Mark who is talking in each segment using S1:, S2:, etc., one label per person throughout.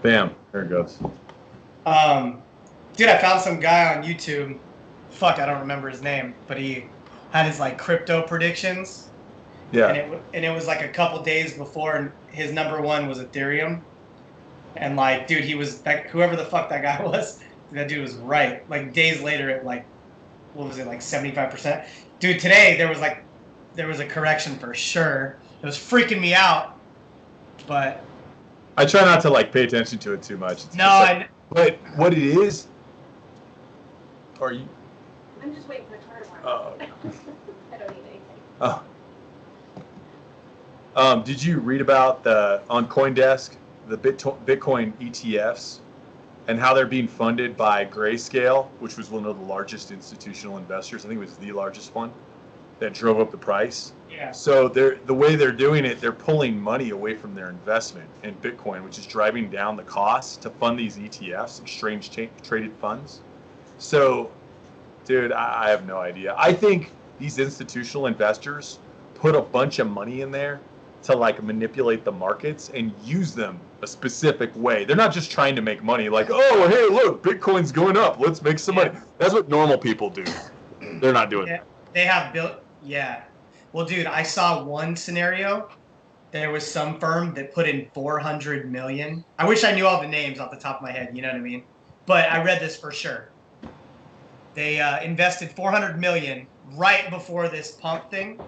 S1: Bam. There it goes.
S2: Dude, I found some guy on YouTube. Fuck, I don't remember his name, but he had his like crypto predictions.
S1: Yeah.
S2: And it was like a couple days before his number one was Ethereum. And like, dude, he was like, whoever the fuck that guy was, that dude was right. Like days later, it like, what was it, like 75%? Dude, today there was a correction for sure. It was freaking me out, but
S1: I try not to like pay attention to it too much. It's
S2: no,
S1: like, but what it is, are you?
S3: I'm just waiting for the car to
S1: Oh.
S3: I don't need anything.
S1: Did you read about on CoinDesk the Bitcoin ETFs and how they're being funded by Grayscale, which was one of the largest institutional investors? I think it was the largest one that drove up the price.
S2: yeah.
S1: So the way they're doing it, they're pulling money away from their investment in Bitcoin, which is driving down the cost to fund these ETFs, exchange traded funds. So, dude, I have no idea. I think these institutional investors put a bunch of money in there to like manipulate the markets and use them a specific way. They're not just trying to make money like, oh, hey, look, Bitcoin's going up. Let's make some money. That's what normal people do. They're not doing that.
S2: They have built, yeah. Well, dude, I saw one scenario. There was some firm that put in 400 million. I wish I knew all the names off the top of my head, you know what I mean? But I read this for sure. They invested 400 million right before this pump thing,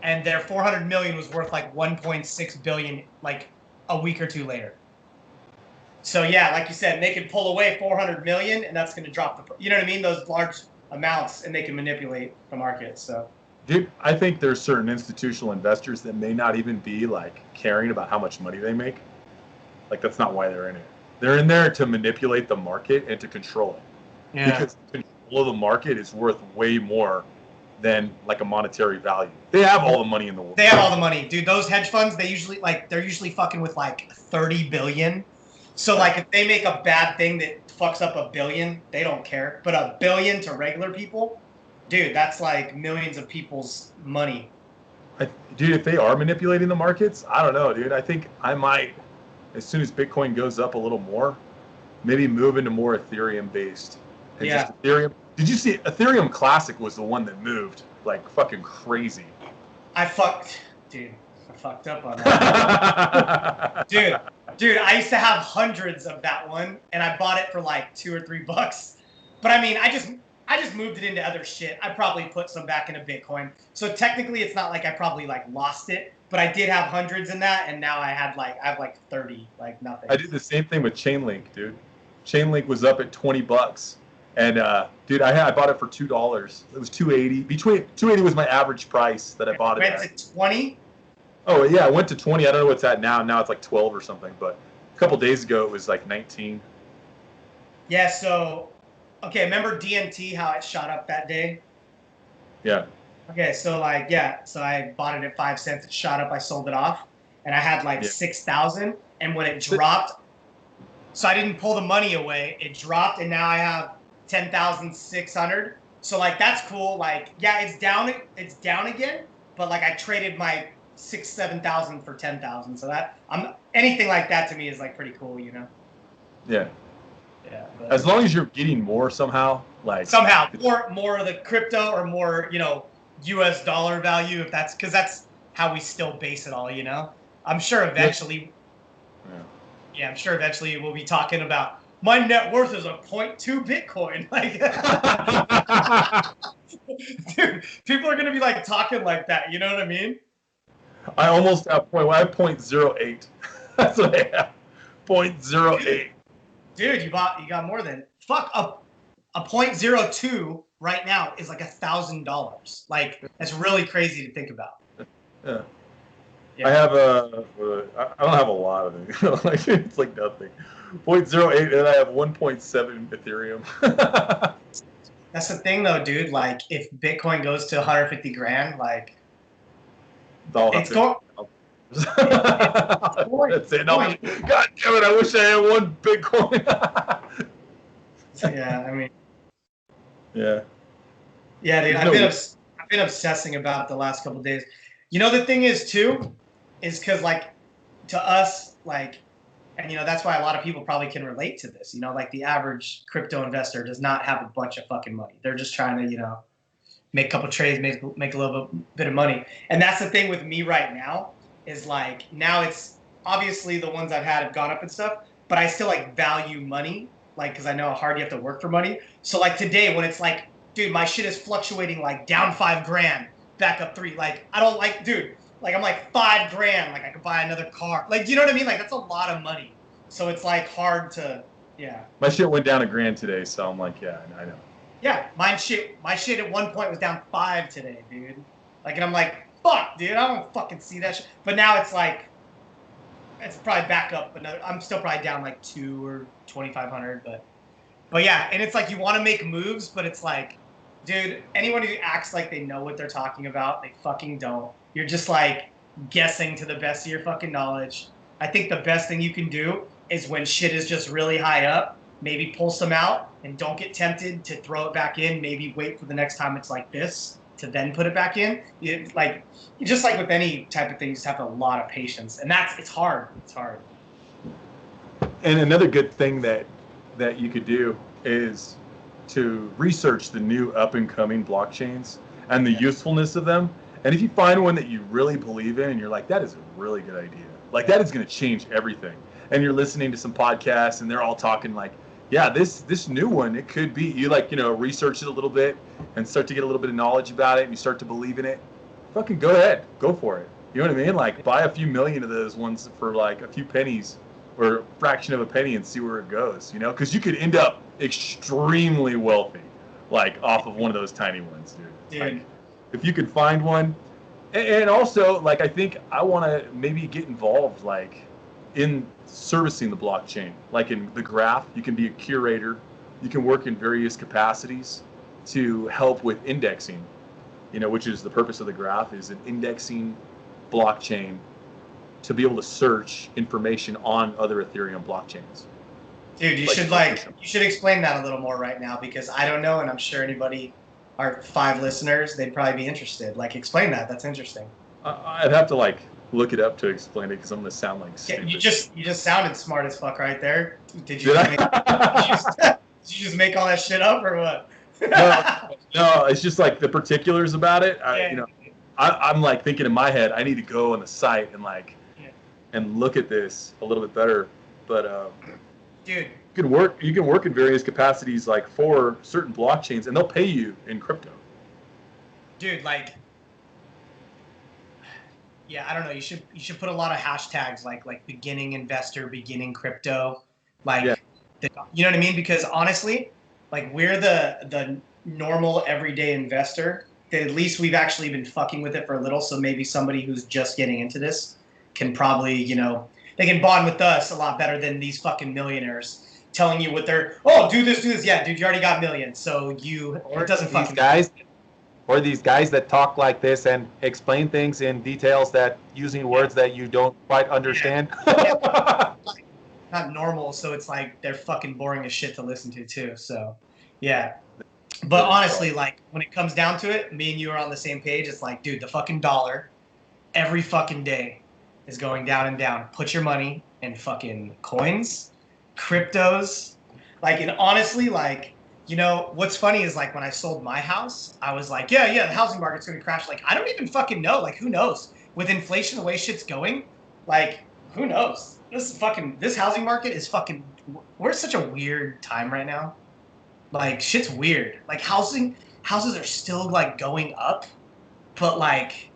S2: and their 400 million was worth like 1.6 billion like a week or two later. So yeah, like you said, they could pull away 400 million, and that's going to drop the, you know what I mean? Those large amounts, and they can manipulate the market. So,
S1: dude, I think there's certain institutional investors that may not even be like caring about how much money they make. Like that's not why they're in it. They're in there to manipulate the market and to control it.
S2: yeah.
S1: Because control of the market is worth way more than like a monetary value. They have all the money in the world.
S2: They have all the money, dude. Those hedge funds, they're usually fucking with like 30 billion. So like if they make a bad thing that fucks up a billion, they don't care. But a billion to regular people, dude, that's like millions of people's money.
S1: Dude, if they are manipulating the markets, I don't know, dude. I think I might, as soon as Bitcoin goes up a little more, maybe move into more Ethereum based. And
S2: Yeah.
S1: just Ethereum. Did you see Ethereum Classic was the one that moved like fucking crazy?
S2: I fucked up on that. Dude, I used to have hundreds of that one, and I bought it for like $2 or $3. But I mean, I just moved it into other shit. I probably put some back into Bitcoin. So technically, it's not like I probably like lost it, but I did have hundreds in that, and now I have like 30, like nothing.
S1: I did the same thing with Chainlink, dude. Chainlink was up at $20, and dude, I bought it for $2. It was $2.80. Between $2.80 was my average price that I bought it at.
S2: Went to 20.
S1: Oh yeah, it went to 20. I don't know what's at now. Now it's like 12 or something. But a couple days ago it was like 19.
S2: Yeah. So, okay, remember DNT how it shot up that day?
S1: Yeah.
S2: Okay, so like so I bought it at 5 cents. It shot up. I sold it off, and I had like 6,000. And when it dropped, so I didn't pull the money away. It dropped, and now I have 10,600. So like that's cool. Like yeah, it's down again. But like I traded my 6,000-7,000 for 10,000. So that anything like that to me is like pretty cool, you know.
S1: Yeah.
S2: Yeah.
S1: As long as you're getting more somehow, like
S2: somehow more of the crypto or more, you know, US dollar value, if that's because that's how we still base it all, you know. I'm sure eventually. Yeah, I'm sure eventually we'll be talking about my net worth is a 0.2 Bitcoin. Like, dude, people are gonna be like talking like that. You know what I mean?
S1: I almost have I have 0.08. That's what I have. 0.08.
S2: Dude, you got more than a 0.02 right now is like $1,000. Like that's really crazy to think about.
S1: Yeah.
S2: Yeah.
S1: I have I don't have a lot of it. Like it's like nothing. 0.08, and I have 1.7 Ethereum.
S2: That's the thing, though, dude. Like, if Bitcoin goes to 150 grand, like, it's going.
S1: That's it. No, God damn it! I wish I had one Bitcoin.
S2: Yeah, I mean.
S1: Yeah.
S2: Yeah, dude. I've been obsessing about the last couple of days. You know, the thing is too, is because like, to us, like, And that's why a lot of people probably can relate to this. Like the average crypto investor does not have a bunch of fucking money. They're just trying to, make a couple trades, make a little bit of money. And that's the thing with me right now is like now it's obviously the ones I've had have gone up and stuff, but I still like value money, like because I know how hard you have to work for money. So like today when it's like, dude, my shit is fluctuating like down $5,000, back up 3. Like I don't like, dude. Like I'm like $5,000. Like I could buy another car. Like you know what I mean? Like that's a lot of money. So it's like hard to, yeah.
S1: My shit went down $1,000 today, so I'm like, yeah, I know.
S2: Yeah, my shit at one point was down 5 today, dude. Like, and I'm like, fuck, dude, I don't fucking see that shit. But now it's like, it's probably back up, but no, I'm still probably down like 2 or 2,500. But yeah, and it's like you want to make moves, but it's like, dude, anyone who acts like they know what they're talking about, they fucking don't. You're just like guessing to the best of your fucking knowledge. I think the best thing you can do is when shit is just really high up, maybe pull some out and don't get tempted to throw it back in. Maybe wait for the next time it's like this to then put it back in. Just like with any type of thing, you just have a lot of patience, and it's hard. It's hard.
S1: And another good thing that you could do is to research the new up and coming blockchains and the usefulness of them. And if you find one that you really believe in and you're like, that is a really good idea, like that is going to change everything, and you're listening to some podcasts and they're all talking like, yeah, this new one, it could be, you research it a little bit and start to get a little bit of knowledge about it and you start to believe in it, fucking go ahead, go for it. You know what I mean? Like buy a few million of those ones for like a few pennies or a fraction of a penny and see where it goes, because you could end up extremely wealthy, like off of one of those tiny ones, dude. Like, if you could find one. And also, like, I think I want to maybe get involved, like, in servicing the blockchain. Like in the graph, you can be a curator. You can work in various capacities to help with indexing, which is the purpose of the graph, is an indexing blockchain to be able to search information on other Ethereum blockchains.
S2: Dude, you should explain that a little more right now, because I don't know, and I'm sure our 5 listeners, they'd probably be interested. Like, explain that. That's interesting.
S1: I'd have to look it up to explain it, because I'm gonna sound like stupid.
S2: You just sounded smart as fuck right there. Did you just make all that shit up or what?
S1: No, it's just like the particulars about it. I'm like thinking in my head, I need to go on the site and look at this a little bit better. But
S2: dude,
S1: you can work in various capacities, like for certain blockchains, and they'll pay you in crypto.
S2: Dude, like, yeah, I don't know. You should put a lot of hashtags like beginning investor, beginning crypto, you know what I mean? Because honestly, like, we're the normal everyday investor that at least we've actually been fucking with it for a little. So maybe somebody who's just getting into this can probably, they can bond with us a lot better than these fucking millionaires telling you what they're, do this. Yeah, dude, you already got millions. So it doesn't fucking
S4: guys. Or these guys that talk like this and explain things in details that using words that you don't quite understand.
S2: Not normal, so it's like they're fucking boring as shit to listen to too. So, yeah. But honestly, like, when it comes down to it, me and you are on the same page. It's like, dude, the fucking dollar every fucking day is going down and down. Put your money in fucking coins, cryptos. Like, and honestly, like, what's funny is, like, when I sold my house, I was like, yeah, the housing market's going to crash. Like, I don't even fucking know. Like, who knows? With inflation, the way shit's going, like, who knows? This housing market is fucking, we're at such a weird time right now. Like, shit's weird. Like, houses are still, like, going up, but, like,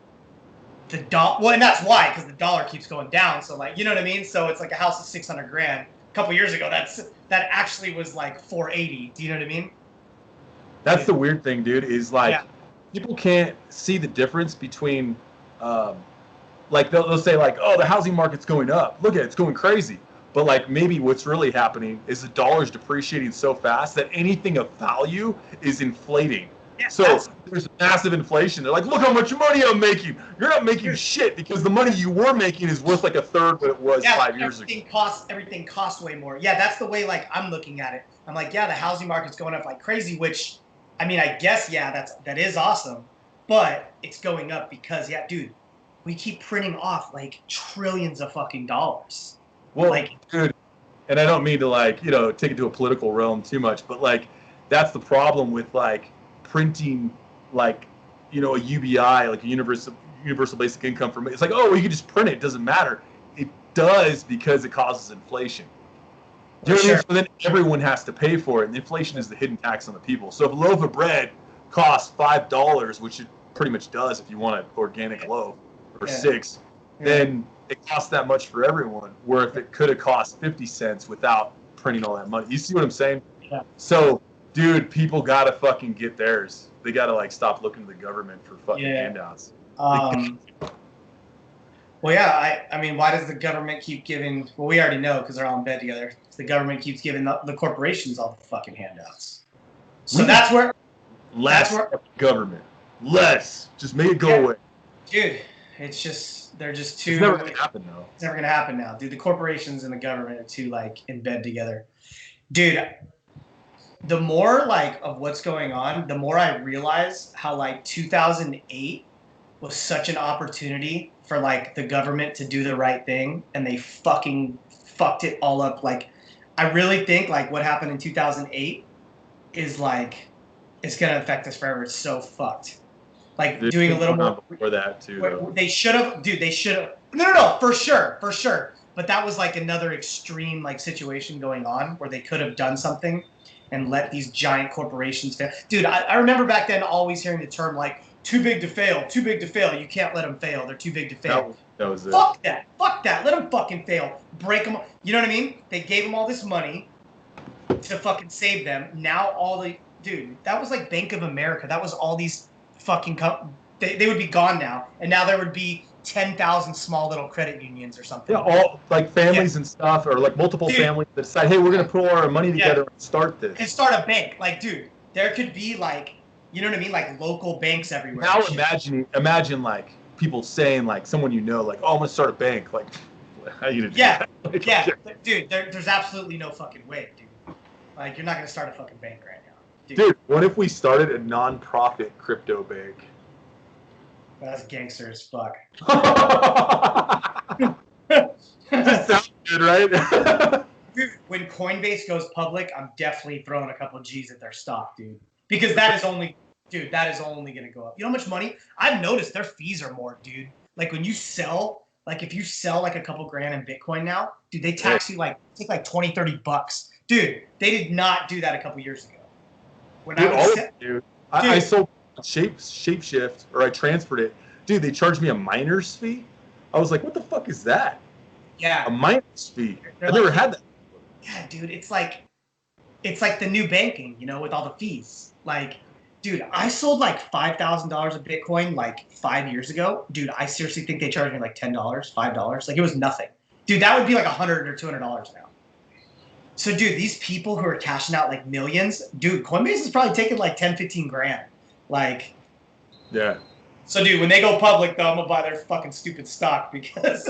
S2: and that's why, because the dollar keeps going down. So, like, you know what I mean? So it's like a house is $600,000. A couple years ago, that actually was like 480. Do you know what I mean?
S1: That's the weird thing, dude, is like, people can't see the difference between, like, they'll say like, oh, the housing market's going up. Look at it, it's going crazy. But like, maybe what's really happening is the dollar's depreciating so fast that anything of value is inflating. Yeah, so there's massive inflation. They're like, look how much money I'm making. You're not making shit, because the money you were making is worth like a third what it was 5 years ago.
S2: Everything costs way more. Yeah, that's the way, like, I'm looking at it. I'm like, yeah, the housing market's going up like crazy, which, I mean, I guess, yeah, that is awesome. But it's going up because, yeah, dude, we keep printing off like trillions of fucking dollars.
S1: Well,
S2: Like,
S1: dude, and I don't mean to like, take it to a political realm too much, but like that's the problem with like printing like, a UBI, like a universal basic income for me. It's like, oh, well, you can just print it, it doesn't matter. It does because it causes inflation. Do you know what I mean? So then everyone has to pay for it, and inflation is the hidden tax on the people. So if a loaf of bread costs $5, which it pretty much does if you want an organic loaf, or $6, then it costs that much for everyone. Where if it could have cost 50 cents without printing all that money, you see what I'm saying?
S2: Yeah.
S1: So, dude, people gotta fucking get theirs. They gotta like stop looking to the government for fucking handouts.
S2: Well, yeah, I mean, why does the government keep giving? Well, we already know because they're all in bed together. The government keeps giving the corporations all the fucking handouts. So that's where
S1: Government. Less. Just make it go away.
S2: Dude, it's just they're just too.
S1: It's never gonna happen though.
S2: It's never gonna happen now, dude. The corporations and the government are too like in bed together, dude. The more like of what's going on, the more I realize how like 2008 was such an opportunity for like the government to do the right thing, and they fucking fucked it all up. Like, I really think like what happened in 2008 is like it's gonna affect us forever. It's so fucked. Like doing a little more
S1: for that too. Though.
S2: They should have, dude. They should have. No, for sure. But that was like another extreme like situation going on where they could have done something and let these giant corporations fail. Dude, I remember back then always hearing the term like too big to fail. You can't let them fail. They're too big to fail.
S1: That was it.
S2: Fuck that. Let them fucking fail. Break them. You know what I mean? They gave them all this money to fucking save them. Now dude, that was like Bank of America. That was all these fucking they would be gone now, and now there would be 10,000 small little credit unions or something.
S1: Yeah, all like families and stuff, or like multiple families that decide, hey, we're gonna put our money together and start this.
S2: And start a bank. Like, dude, there could be like, you know what I mean, like local banks everywhere.
S1: Now imagine like people saying like someone like, oh, I'm gonna start a bank. Like, how you gonna do that? Like,
S2: dude, there's absolutely no fucking way, dude. Like, you're not gonna start a fucking bank right now.
S1: Dude, what if we started a non-profit crypto bank?
S2: That's gangster as fuck.
S1: That sounds good, right?
S2: Dude, when Coinbase goes public, I'm definitely throwing a couple G's at their stock, dude. Because that is only gonna go up. You know how much money? I've noticed their fees are more, dude. Like when you sell, like if you sell like a couple grand in Bitcoin now, dude, they tax you like take like $20-$30. Dude, they did not do that a couple years ago. I sold Shapeshift, or I transferred it. Dude, they charged me a miner's fee. I was like, what the fuck is that? Yeah.
S1: A miner's fee. I never had that.
S2: Yeah, dude, it's like the new banking, with all the fees. Like, dude, I sold like $5,000 of Bitcoin like 5 years ago. Dude, I seriously think they charged me like $10, $5. Like, it was nothing. Dude, that would be like $100 or $200 now. So, dude, these people who are cashing out like millions, dude, Coinbase is probably taking like 10, 15 grand. Like,
S1: yeah.
S2: So, dude, when they go public, though, I'm gonna buy their fucking stupid stock because,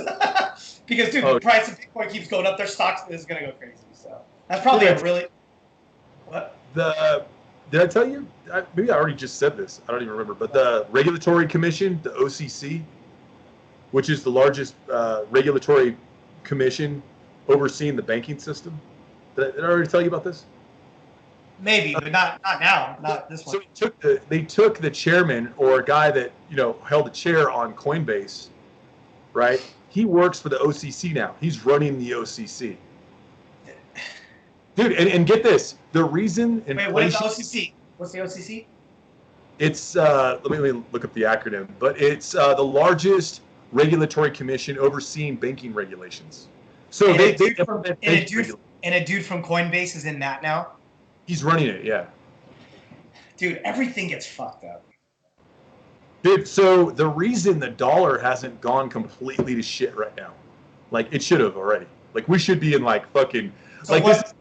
S2: dude, the price of Bitcoin keeps going up. Their stock is gonna go crazy. So that's probably what?
S1: Did I tell you? Maybe I already just said this. I don't even remember. But the Regulatory Commission, the OCC, which is the largest regulatory commission overseeing the banking system. Did I already tell you about this?
S2: Maybe, but not now. Not this one.
S1: So they took the chairman, or a guy that held a chair on Coinbase, right? He works for the OCC now. He's running the OCC. Dude, and get this: the reason inflation.
S2: Wait, what is the OCC? What's the OCC?
S1: It's let me look up the acronym, but it's the largest regulatory commission overseeing banking regulations. So
S2: and
S1: they
S2: a dude from Coinbase is in that now.
S1: He's running it, yeah.
S2: Dude, everything gets fucked up.
S1: Dude, so the reason the dollar hasn't gone completely to shit right now, like it should have already. Like we should be in like fucking this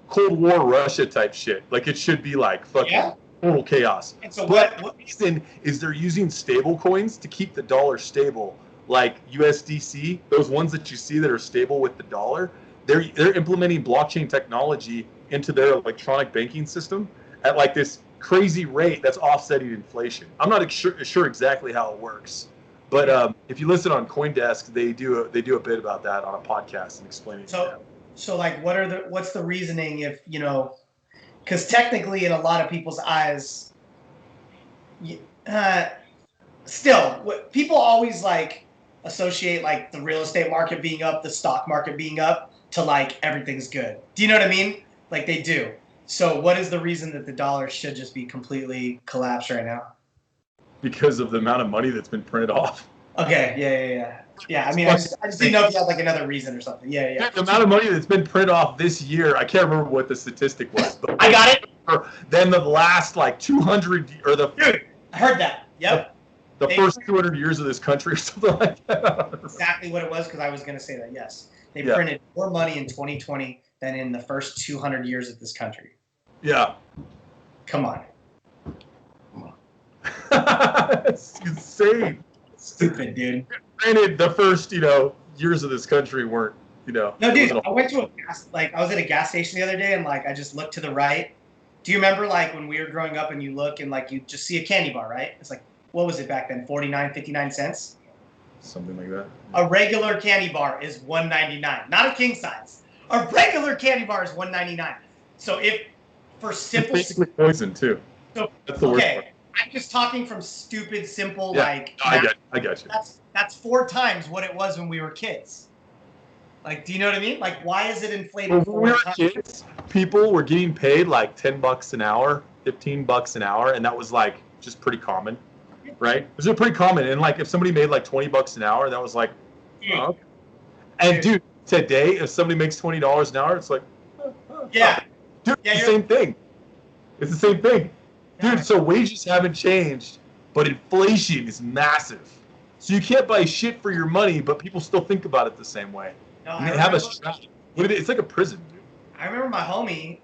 S1: Cold War Russia type shit. Like it should be like fucking total chaos.
S2: And so
S1: what reason is they're using stable coins to keep the dollar stable, like USDC, those ones that you see that are stable with the dollar. They're implementing blockchain technology into their electronic banking system at like this crazy rate that's offsetting inflation. I'm not sure exactly how it works, But if you listen on CoinDesk, they do a bit about that on a podcast and explaining.
S2: So like, what's the reasoning if because technically in a lot of people's eyes, still people always like associate like the real estate market being up, the stock market being up to like everything's good. Do you know what I mean? Like they do. So what is the reason that the dollar should just be completely collapsed right now?
S1: Because of the amount of money that's been printed off.
S2: Okay, yeah. I mean, I just didn't know if you had like another reason or something. Yeah.
S1: The amount of money that's been printed off this year, I can't remember what the statistic was, but
S2: I got it.
S1: Then the last like 200 or
S2: Dude, I heard that. Yep.
S1: The first 200 years of this country or something like that.
S2: Exactly what it was, because I was going to say that. Yes, they
S1: Yeah.
S2: printed more money in 2020 than in the first 200 years of this country.
S1: Yeah.
S2: Come on.
S1: It's insane.
S2: Stupid, dude.
S1: Granted, the first, years of this country weren't,
S2: No, dude, I went to I was at a gas station the other day and like I just looked to the right. Do you remember like when we were growing up and you look and like you just see a candy bar, right? It's like, what was it back then? 49, 59 cents?
S1: Something like that.
S2: A regular candy bar is $1.99, not a king size. A regular candy bar is $1.99. So if for simple,
S1: It's basically poison too.
S2: so
S1: That's the worst part.
S2: okay, I'm just talking from stupid, simple
S1: Yeah,
S2: like.
S1: I got you.
S2: That's 4 times what it was when we were kids. Like, do you know what I mean? Like, why is it inflated?
S1: When
S2: 4
S1: we were
S2: times?
S1: kids, people were getting paid like $10 an hour, $15 an hour, and that was like just pretty common, right? It was pretty common, and like if somebody made like $20 an hour, that was like, oh, okay. And dude, today if somebody makes $20 an hour, it's like,
S2: Yeah.
S1: dude,
S2: Yeah,
S1: it's the same thing. It's the same thing,
S2: Yeah.
S1: dude. So wages haven't changed, but inflation is massive. So you can't buy shit for your money, but people still think about it the same way.
S2: No,
S1: And
S2: I
S1: they have
S2: remember-
S1: a strategy. It's like a prison, dude.
S2: I remember my homie,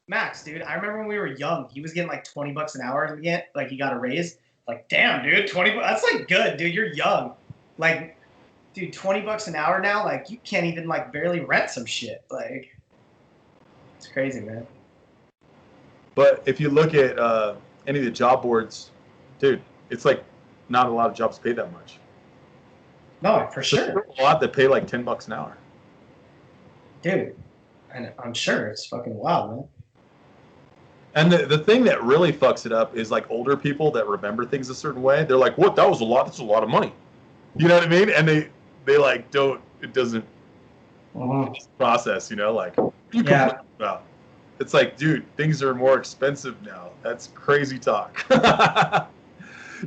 S2: Max, dude. I remember when we were young, he was getting like $20 an hour again. Like he got a raise. Like, damn, dude, 20. That's like good, dude. You're young. Like, dude, $20 an hour now. Like, you can't even like barely rent some shit. Like, it's crazy, man.
S1: But if you look at any of the job boards, dude, it's like not a lot of jobs pay that much.
S2: No, for
S1: There's
S2: sure,
S1: a lot that pay like $10 an hour.
S2: dude. And I'm sure it's fucking wild, man.
S1: And the thing that really fucks it up is like older people that remember things a certain way. They're like, "What? That was a lot. That's a lot of money." You know what I mean? And they like don't. It doesn't process. Like what are you complaining about? It's like, dude, things are more expensive now. That's crazy talk.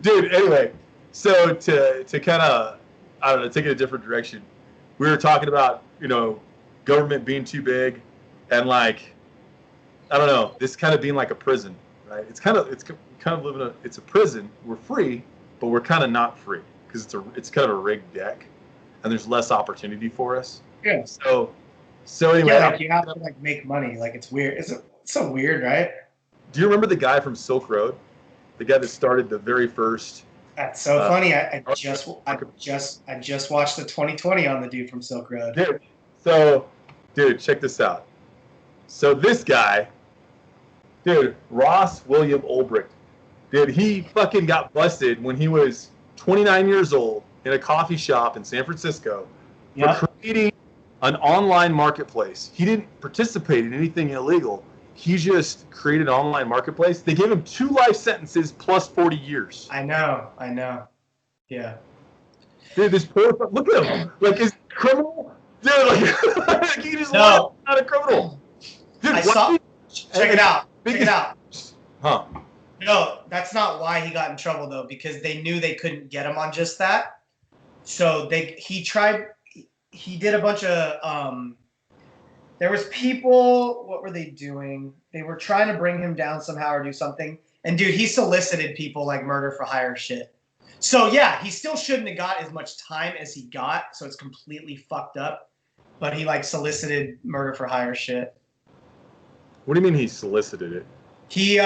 S1: Dude, anyway, so to kind of, I don't know, take it a different direction. We were talking about, government being too big and like, I don't know, this kind of being like a prison, right? It's kind of living it's a prison. We're free, but we're kind of not free because it's kind of a rigged deck and there's less opportunity for us.
S2: Yeah.
S1: So anyway.
S2: Yeah, like you have to like make money. Like it's weird. It's so weird, right?
S1: Do you remember the guy from Silk Road? The guy that started the very first.
S2: That's so funny. I just watched the 2020 on the dude from Silk Road.
S1: Dude, so, check this out. So this guy, dude, Ross William Ulbricht, dude, he fucking got busted when he was 29 years old in a coffee shop in San Francisco for creating an online marketplace. He didn't participate in anything illegal. He just created an online marketplace. They gave him 2 life sentences plus 40 years.
S2: I know. Yeah.
S1: Dude, this poor, look at him. Like, is he a criminal? Dude, like he just
S2: No.
S1: not a criminal. Dude,
S2: I saw. Check it out. Check it out.
S1: Huh.
S2: No, that's not why he got in trouble though, because they knew they couldn't get him on just that. So he did a bunch of there was people, what were they doing? They were trying to bring him down somehow or do something. And dude, he solicited people like murder for hire shit. So yeah, he still shouldn't have got as much time as he got. So it's completely fucked up. But he like solicited murder for hire shit.
S1: What do you mean he solicited it?
S2: He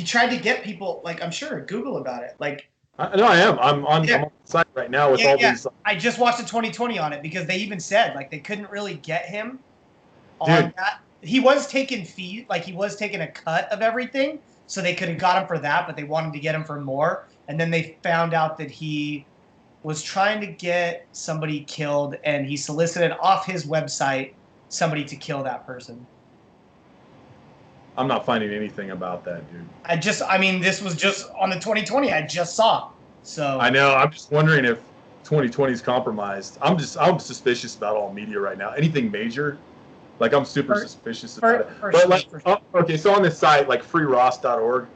S2: tried to get people, like, I'm sure, Google about it. Like,
S1: No, I am. I'm on the site right now with all these.
S2: I just watched the 2020 on it because they even said like they couldn't really get him on that. He was taking fees, like he was taking a cut of everything, so they could have got him for that, but they wanted to get him for more. and then they found out that he was trying to get somebody killed, and he solicited off his website somebody to kill that person.
S1: I'm not finding anything about that, dude.
S2: I mean, this was just on the 2020. I just saw. So
S1: I know. I'm just wondering if 2020 is compromised. I'm suspicious about all media right now. Anything major, like I'm super suspicious about it. But like, okay, so on this site, like freeross.org,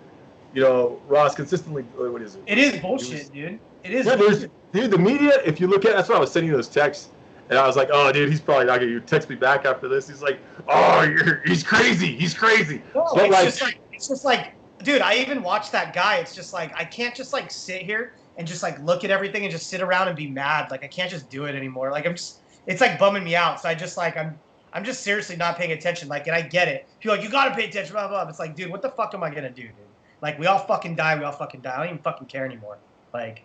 S1: you know, Ross consistently, what is it?
S2: It is bullshit, dude. It is.
S1: Yeah,
S2: bullshit.
S1: Dude, the media. If you look at, that's why I was sending you those texts, and I was like, oh, dude, he's probably not gonna text me back after this. He's like, oh, he's crazy. He's crazy.
S2: No,
S1: but
S2: it's just like, dude, I even watched that guy. It's just like, I can't just like sit here and just like look at everything and just sit around and be mad. Like I can't just do it anymore. Like it's like bumming me out. So I just like, I'm just seriously not paying attention. Like, and I get it. People are like, you gotta pay attention, blah, blah, blah. It's like, dude, what the fuck am I gonna do, dude? Like, we all fucking die. I don't even fucking care anymore. Like,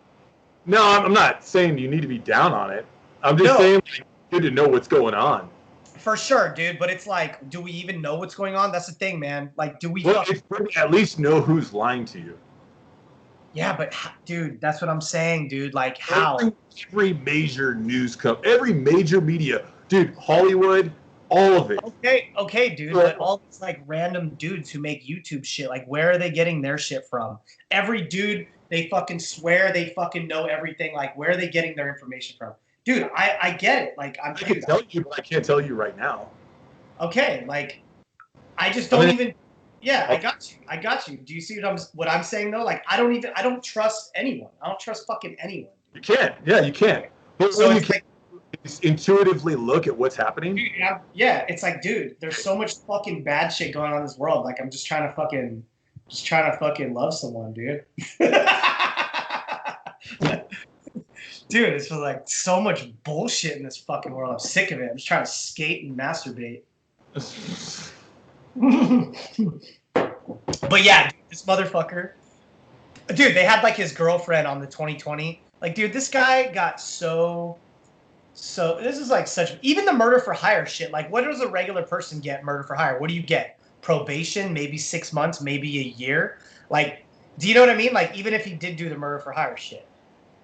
S1: no, I'm not saying you need to be down on it. I'm just saying, like, good to know what's going on.
S2: For sure, dude. But it's like, do we even know what's going on? That's the thing, man. Like, do we?
S1: Well, it's good to at least know who's lying to you.
S2: Yeah, but dude, that's what I'm saying, dude. Like, how?
S1: Every major news every major media, dude, Hollywood, all of it.
S2: Okay, dude. But all these like random dudes who make YouTube shit, like, where are they getting their shit from? Every dude, they fucking swear they fucking know everything. Like, where are they getting their information from? Dude, I get it. Like,
S1: I can tell you, but I can't tell you right now.
S2: Okay, like, I just don't even. Yeah, I got you. Do you see what I'm saying though? Like, I don't trust anyone. I don't trust fucking anyone.
S1: You can't. Yeah, you can't. But
S2: so
S1: when you can intuitively look at what's happening.
S2: Dude, yeah, it's like, dude, there's so much fucking bad shit going on in this world. Like, I'm just trying to fucking love someone, dude. Dude, it's just like so much bullshit in this fucking world. I'm sick of it. I'm just trying to skate and masturbate. But yeah, this motherfucker. Dude, they had like his girlfriend on the 2020. Like, dude, this guy got so this is like such, even the murder for hire shit. Like, what does a regular person get murder for hire? What do you get? Probation, maybe 6 months, maybe a year. Like, do you know what I mean? Like, even if he did do the murder for hire shit.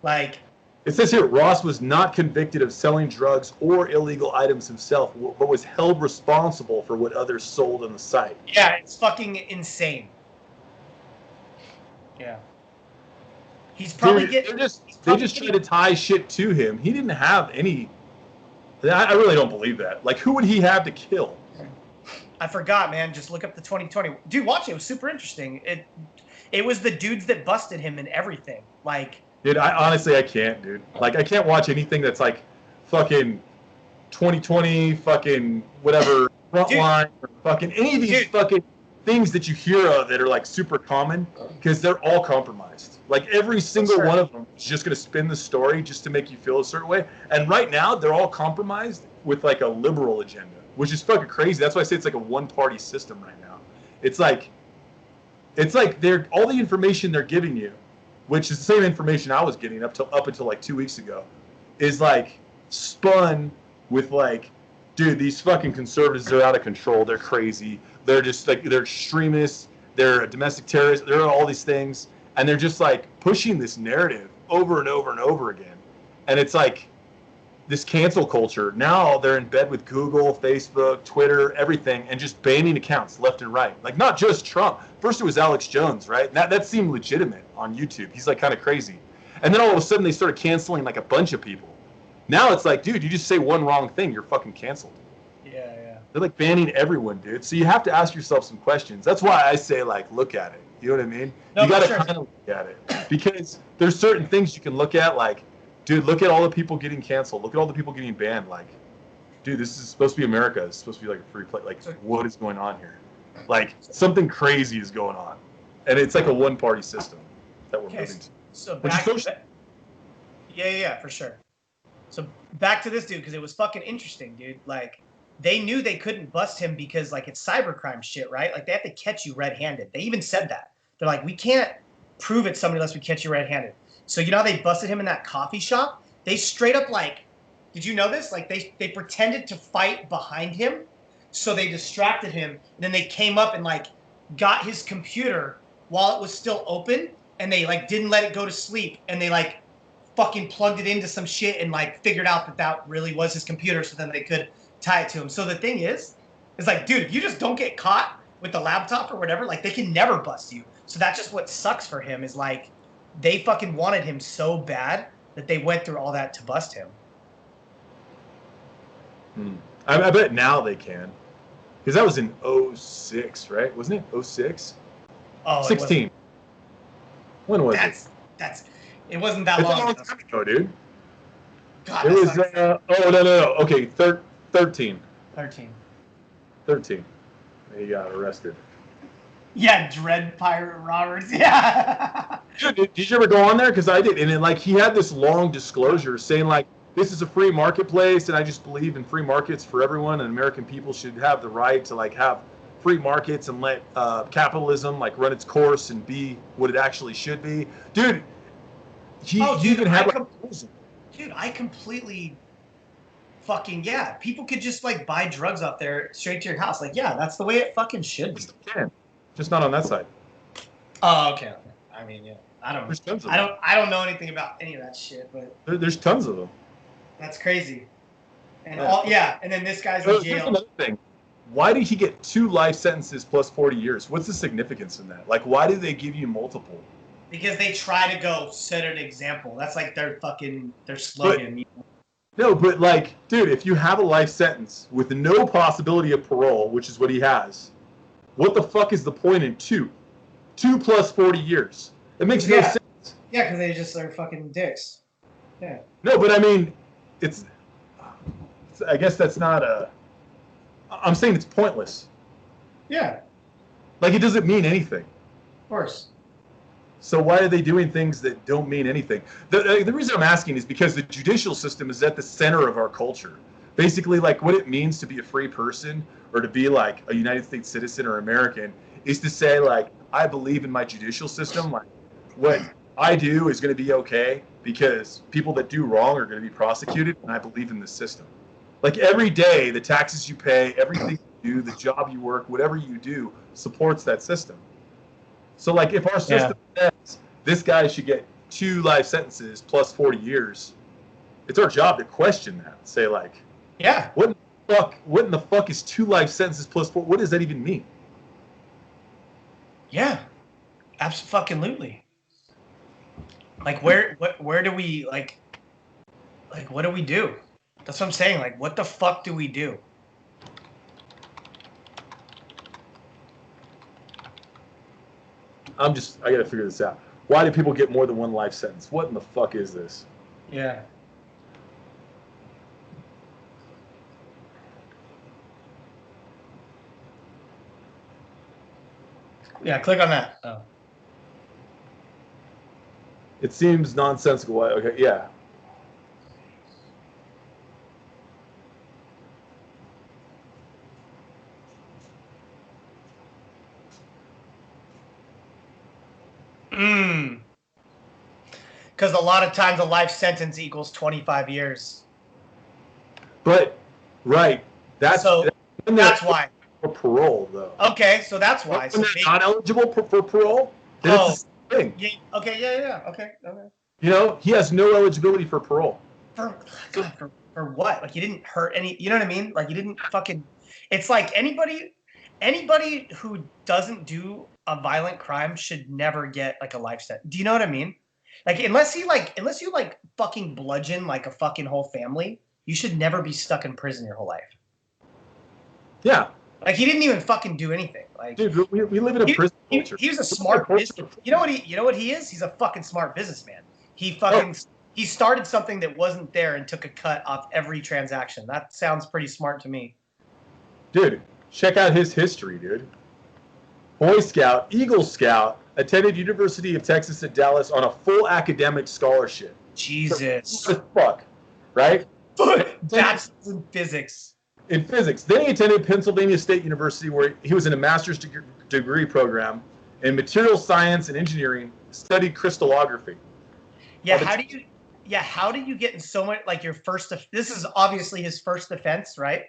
S2: Like,
S1: it says here, Ross was not convicted of selling drugs or illegal items himself, but was held responsible for what others sold on the site.
S2: Yeah, it's fucking insane. Yeah. He's probably getting.
S1: They just try to tie shit to him. He didn't have any. I really don't believe that. Like, who would he have to kill?
S2: I forgot, man. Just look up the 2020. Dude, watch it. It was super interesting. It was the dudes that busted him and everything. Like.
S1: Dude, I can't, dude. Like, I can't watch anything that's like fucking 2020, fucking whatever, Frontline, or fucking any of these fucking things that you hear of that are like super common, because they're all compromised. Like, every single one of them is just going to spin the story just to make you feel a certain way. And right now, they're all compromised with like a liberal agenda, which is fucking crazy. That's why I say it's like a one-party system right now. It's like they're all the information they're giving you, which is the same information I was getting up until like 2 weeks ago, is like spun with like, dude, these fucking conservatives are out of control. They're crazy. They're just like, they're extremists. They're domestic terrorists. They're all these things. And they're just like pushing this narrative over and over and over again. And it's like this cancel culture. Now they're in bed with Google, Facebook, Twitter, everything, and just banning accounts left and right. Like, not just Trump. First it was Alex Jones, right? That seemed legitimate on YouTube. He's like kind of crazy. And then all of a sudden they started canceling like a bunch of people. Now it's like, dude, you just say one wrong thing, you're fucking canceled.
S2: Yeah.
S1: They're like banning everyone, dude. So you have to ask yourself some questions. That's why I say, like, look at it. You know what I mean?
S2: No,
S1: you got to kind of look at it. Because there's certain things you can look at, like, dude, look at all the people getting canceled. Look at all the people getting banned. Like, dude, this is supposed to be America. It's supposed to be like a free place. Like, what is going on here? Like, something crazy is going on. And it's like a one-party system that we're moving to.
S2: So back to yeah, for sure. So back to this dude, because it was fucking interesting, dude. Like, they knew they couldn't bust him because, like, it's cybercrime shit, right? Like, they have to catch you red-handed. They even said that. They're like, we can't prove it's somebody unless we catch you red-handed. So, you know how they busted him in that coffee shop? They straight up, like, did you know this? Like, they pretended to fight behind him, so they distracted him, and then they came up and, like, got his computer while it was still open, and they like didn't let it go to sleep, and they like fucking plugged it into some shit and like figured out that that really was his computer, so then they could tie it to him. So the thing is like, dude, if you just don't get caught with the laptop or whatever, like they can never bust you. So that's just what sucks for him is like they fucking wanted him so bad that they went through all that to bust him.
S1: I bet now they can. Because that was in 06, right? Wasn't it 06?
S2: Oh,
S1: 16. When was it?
S2: It wasn't that
S1: It's a
S2: long
S1: long
S2: ago.
S1: time ago, dude.
S2: God,
S1: It was, no. Okay, 13.
S2: 13.
S1: 13. He got arrested.
S2: Yeah, Dread Pirate Roberts. Yeah.
S1: Did you ever go on there? Because I did. And then, like, he had this long disclosure saying, like, this is a free marketplace, and I just believe in free markets for everyone, and American people should have the right to, like, have free markets and let capitalism, like, run its course and be what it actually should be. Dude, he even had,
S2: Dude, I completely fucking, yeah. People could just, like, buy drugs out there straight to your house. Like, yeah, that's the way it fucking should be.
S1: just not on that side.
S2: Oh, okay. I mean, yeah.
S1: There's tons of
S2: I
S1: them.
S2: don't know anything about any of that shit, but
S1: There's tons of them.
S2: that's crazy. And
S1: Yeah.
S2: and then this guy's
S1: Oh,
S2: in
S1: here's
S2: jail.
S1: another thing. Why did he get 2 life sentences plus 40 years? What's the significance in that? Like, why did they give you multiple?
S2: Because they try to go set an example. That's like their slogan.
S1: No, but like, dude, if you have a life sentence with no possibility of parole, which is what he has, what the fuck is the point in 2? 2 plus 40 years. It makes no
S2: Yeah.
S1: sense.
S2: Yeah, because they just are fucking dicks. Yeah.
S1: No, but I mean, I guess that's not I'm saying it's pointless.
S2: Yeah,
S1: Like, it doesn't mean anything.
S2: of course.
S1: So why are they doing things that don't mean anything? The reason I'm asking is because the judicial system is at the center of our culture. Basically, like, what it means to be a free person or to be like a United States citizen or American is to say, like, I believe in my judicial system. Like, what I do is going to be okay because people that do wrong are going to be prosecuted, and I believe in the system. Like, every day, the taxes you pay, everything you do, the job you work, whatever you do, supports that system. So, like, if our system says this guy should get 2 life sentences plus 40 years, it's our job to question that. Say, like,
S2: Yeah.
S1: what in the fuck is 2 life sentences plus 4? What does that even mean?
S2: Yeah. Absolutely. Like, where do we, like, what do we do? That's what I'm saying. Like, what the fuck do we do?
S1: I got to figure this out. Why do people get more than 1 life sentence? What in the fuck is this?
S2: Yeah. Yeah, click on that. Oh.
S1: It seems nonsensical. Okay, yeah.
S2: Because a lot of times a life sentence equals 25 years.
S1: But, right. That's
S2: why.
S1: For parole, though.
S2: Okay, so that's why. So
S1: When they're not eligible for parole, then it's the same thing.
S2: Yeah, okay, yeah. Okay.
S1: You know, he has no eligibility for parole.
S2: For what? Like, you didn't hurt any. You know what I mean? Like, you didn't fucking. It's like anybody who doesn't do a violent crime should never get like a life sentence. Do you know what I mean? Like, unless you fucking bludgeon like a fucking whole family, you should never be stuck in prison your whole life.
S1: Yeah.
S2: Like, he didn't even fucking do anything. Like,
S1: dude, we live in a prison culture.
S2: He was a smart business. You know what he is? He's a fucking smart businessman. He started something that wasn't there and took a cut off every transaction. That sounds pretty smart to me.
S1: Dude, check out his history, dude. Boy Scout, Eagle Scout, attended University of Texas at Dallas on a full academic scholarship.
S2: Jesus.
S1: What the fuck, right?
S2: That's in physics.
S1: In physics. Then he attended Pennsylvania State University, where he was in a master's degree program in material science and engineering, studied crystallography.
S2: Yeah, how do you get in so much, like, your first, this is obviously his first offense, right?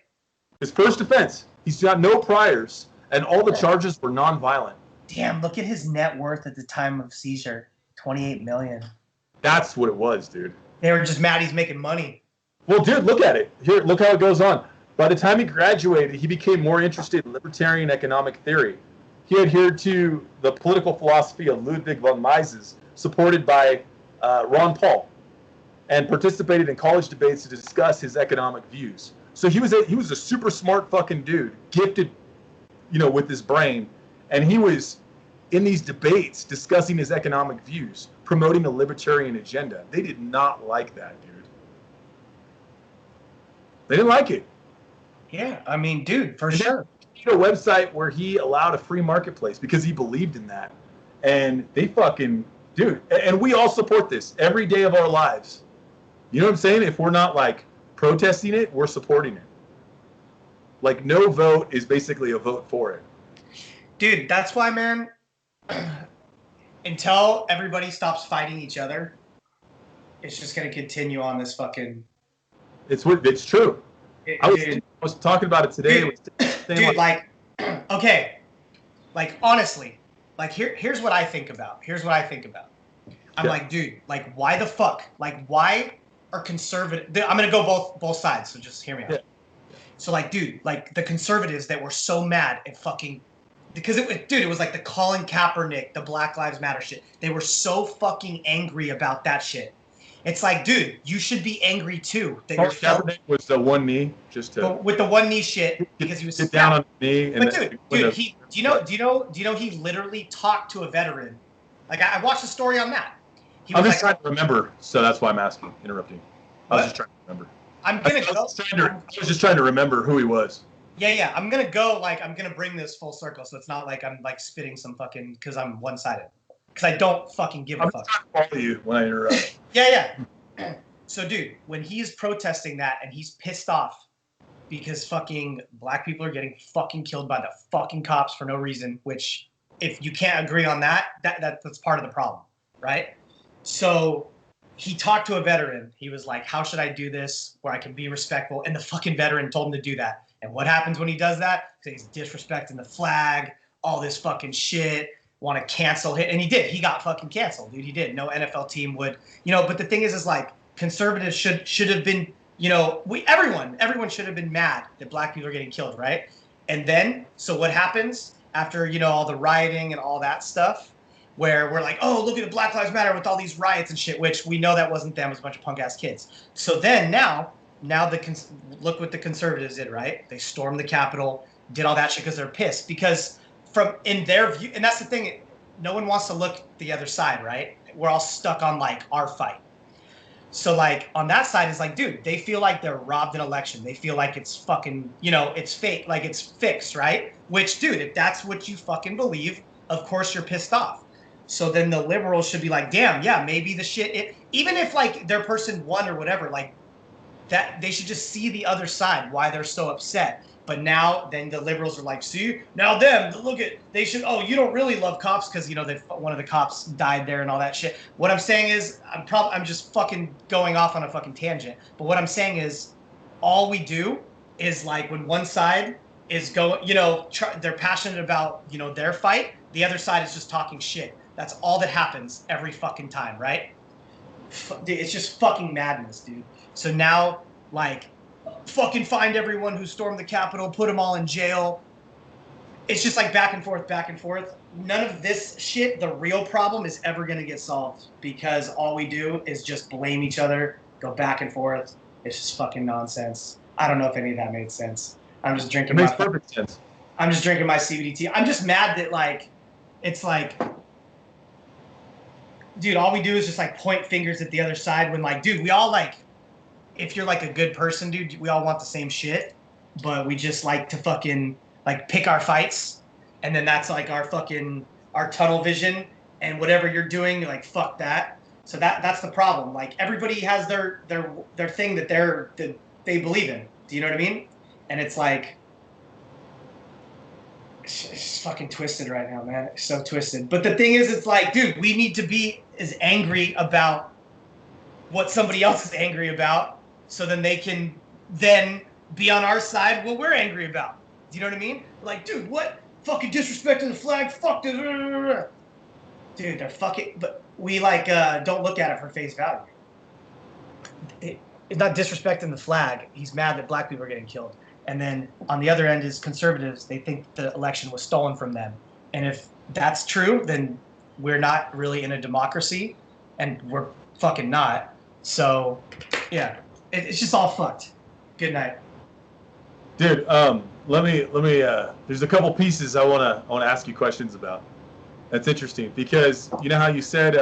S1: His first offense. He's got no priors, and all the charges were nonviolent.
S2: Damn, look at his net worth at the time of seizure. 28 million.
S1: That's what it was, dude.
S2: They were just mad he's making money.
S1: Well, dude, look at it. Here, look how it goes on. By the time he graduated, he became more interested in libertarian economic theory. He adhered to the political philosophy of Ludwig von Mises, supported by Ron Paul, and participated in college debates to discuss his economic views. So he was a super smart fucking dude, gifted, with his brain, and he was in these debates discussing his economic views, promoting a libertarian agenda. They did not like that, dude. They didn't like it.
S2: Yeah, I mean, dude, for sure.
S1: A website where he allowed a free marketplace because he believed in that, and they fucking, dude, and we all support this every day of our lives. You know what I'm saying? If we're not like protesting it, we're supporting it. Like, no vote is basically a vote for it.
S2: Dude, that's why, man, until everybody stops fighting each other, it's just going to continue on this fucking...
S1: It's true. I was talking about it today.
S2: Dude, okay, like, honestly, like, here's what I think about. I'm like, dude, like, why the fuck? Like, why are conservative... I'm going to go both sides, so just hear me out. Yeah. So, like, dude, like, the conservatives that were so mad at fucking... Because, it was like the Colin Kaepernick, the Black Lives Matter shit. They were so fucking angry about that shit. It's like, dude, you should be angry too.
S1: Colin Kaepernick was the one knee, just to...
S2: With the one knee shit, because he was...
S1: Sit down on the knee.
S2: But dude, do you know he literally talked to a veteran? Like, I watched a story on that.
S1: I'm just trying to remember, so that's why I'm interrupting. I was just trying to remember.
S2: I
S1: was just trying to remember who he was.
S2: Yeah. I'm going to bring this full circle, so it's not like I'm, like, spitting some fucking... Because I'm one-sided. Because I don't fucking give a fuck.
S1: I'm trying to follow you when I interrupt.
S2: Yeah. So, dude, when he's protesting that and he's pissed off because fucking black people are getting fucking killed by the fucking cops for no reason, which, if you can't agree on that's part of the problem, right? So he talked to a veteran. He was like, how should I do this where I can be respectful? And the fucking veteran told him to do that. And what happens when he does that? He's disrespecting the flag, all this fucking shit. Want to cancel him, and he did. He got fucking canceled, dude. He did. No NFL team would, But the thing is like, conservatives should have been, everyone should have been mad that black people are getting killed, right? And then, so what happens after all the rioting and all that stuff, where we're like, oh, look at the Black Lives Matter with all these riots and shit, which we know that wasn't them, it was a bunch of punk ass kids. So then now look what the conservatives did, right? They stormed the Capitol, did all that shit because they're pissed because. In their view, and that's the thing, no one wants to look the other side, right? We're all stuck on, like, our fight. So, like, on that side, it's like, dude, they feel like they're robbed an election. They feel like it's fucking, it's fake, like it's fixed, right? Which, dude, if that's what you fucking believe, of course you're pissed off. So then the liberals should be like, damn, yeah, maybe the shit, even if, like, their person won or whatever, like, that they should just see the other side, why they're so upset. But now, then the liberals are like, see, now they should, you don't really love cops because, one of the cops died there and all that shit. What I'm saying is, I'm just fucking going off on a fucking tangent. But what I'm saying is, all we do is, like, when one side is they're passionate about, their fight, the other side is just talking shit. That's all that happens every fucking time, right? Dude, it's just fucking madness, dude. So now, like, fucking find everyone who stormed the Capitol, put them all in jail. It's just like back and forth. None of this shit, the real problem, is ever going to get solved because all we do is just blame each other, go back and forth. It's just fucking nonsense. I don't know if any of that made sense. I'm just drinking.
S1: It makes perfect sense.
S2: I'm just drinking my CBD. I'm just mad that, like, it's like, dude, all we do is just, like, point fingers at the other side when, like, dude, we all, like, if you're, like, a good person, dude, we all want the same shit, but we just like to fucking, like, pick our fights, and then that's, like, our tunnel vision, and whatever you're doing, you're like, fuck that. So that's the problem. Like, everybody has their thing that they believe in. Do you know what I mean? And it's like, it's fucking twisted right now, man. It's so twisted. But the thing is, it's like, dude, we need to be as angry about what somebody else is angry about, so then they can then be on our side what we're angry about. Do you know what I mean? Like, dude, what? Fucking disrespecting the flag? Fuck this. Dude, they're fucking... But we like don't look at it for face value. It's not disrespecting the flag. He's mad that black people are getting killed. And then on the other end is conservatives. They think the election was stolen from them. And if that's true, then we're not really in a democracy, and we're fucking not. So, yeah, it's just all fucked. Good night.
S1: Dude, let me. There's a couple pieces I wanna ask you questions about. That's interesting because you know how you said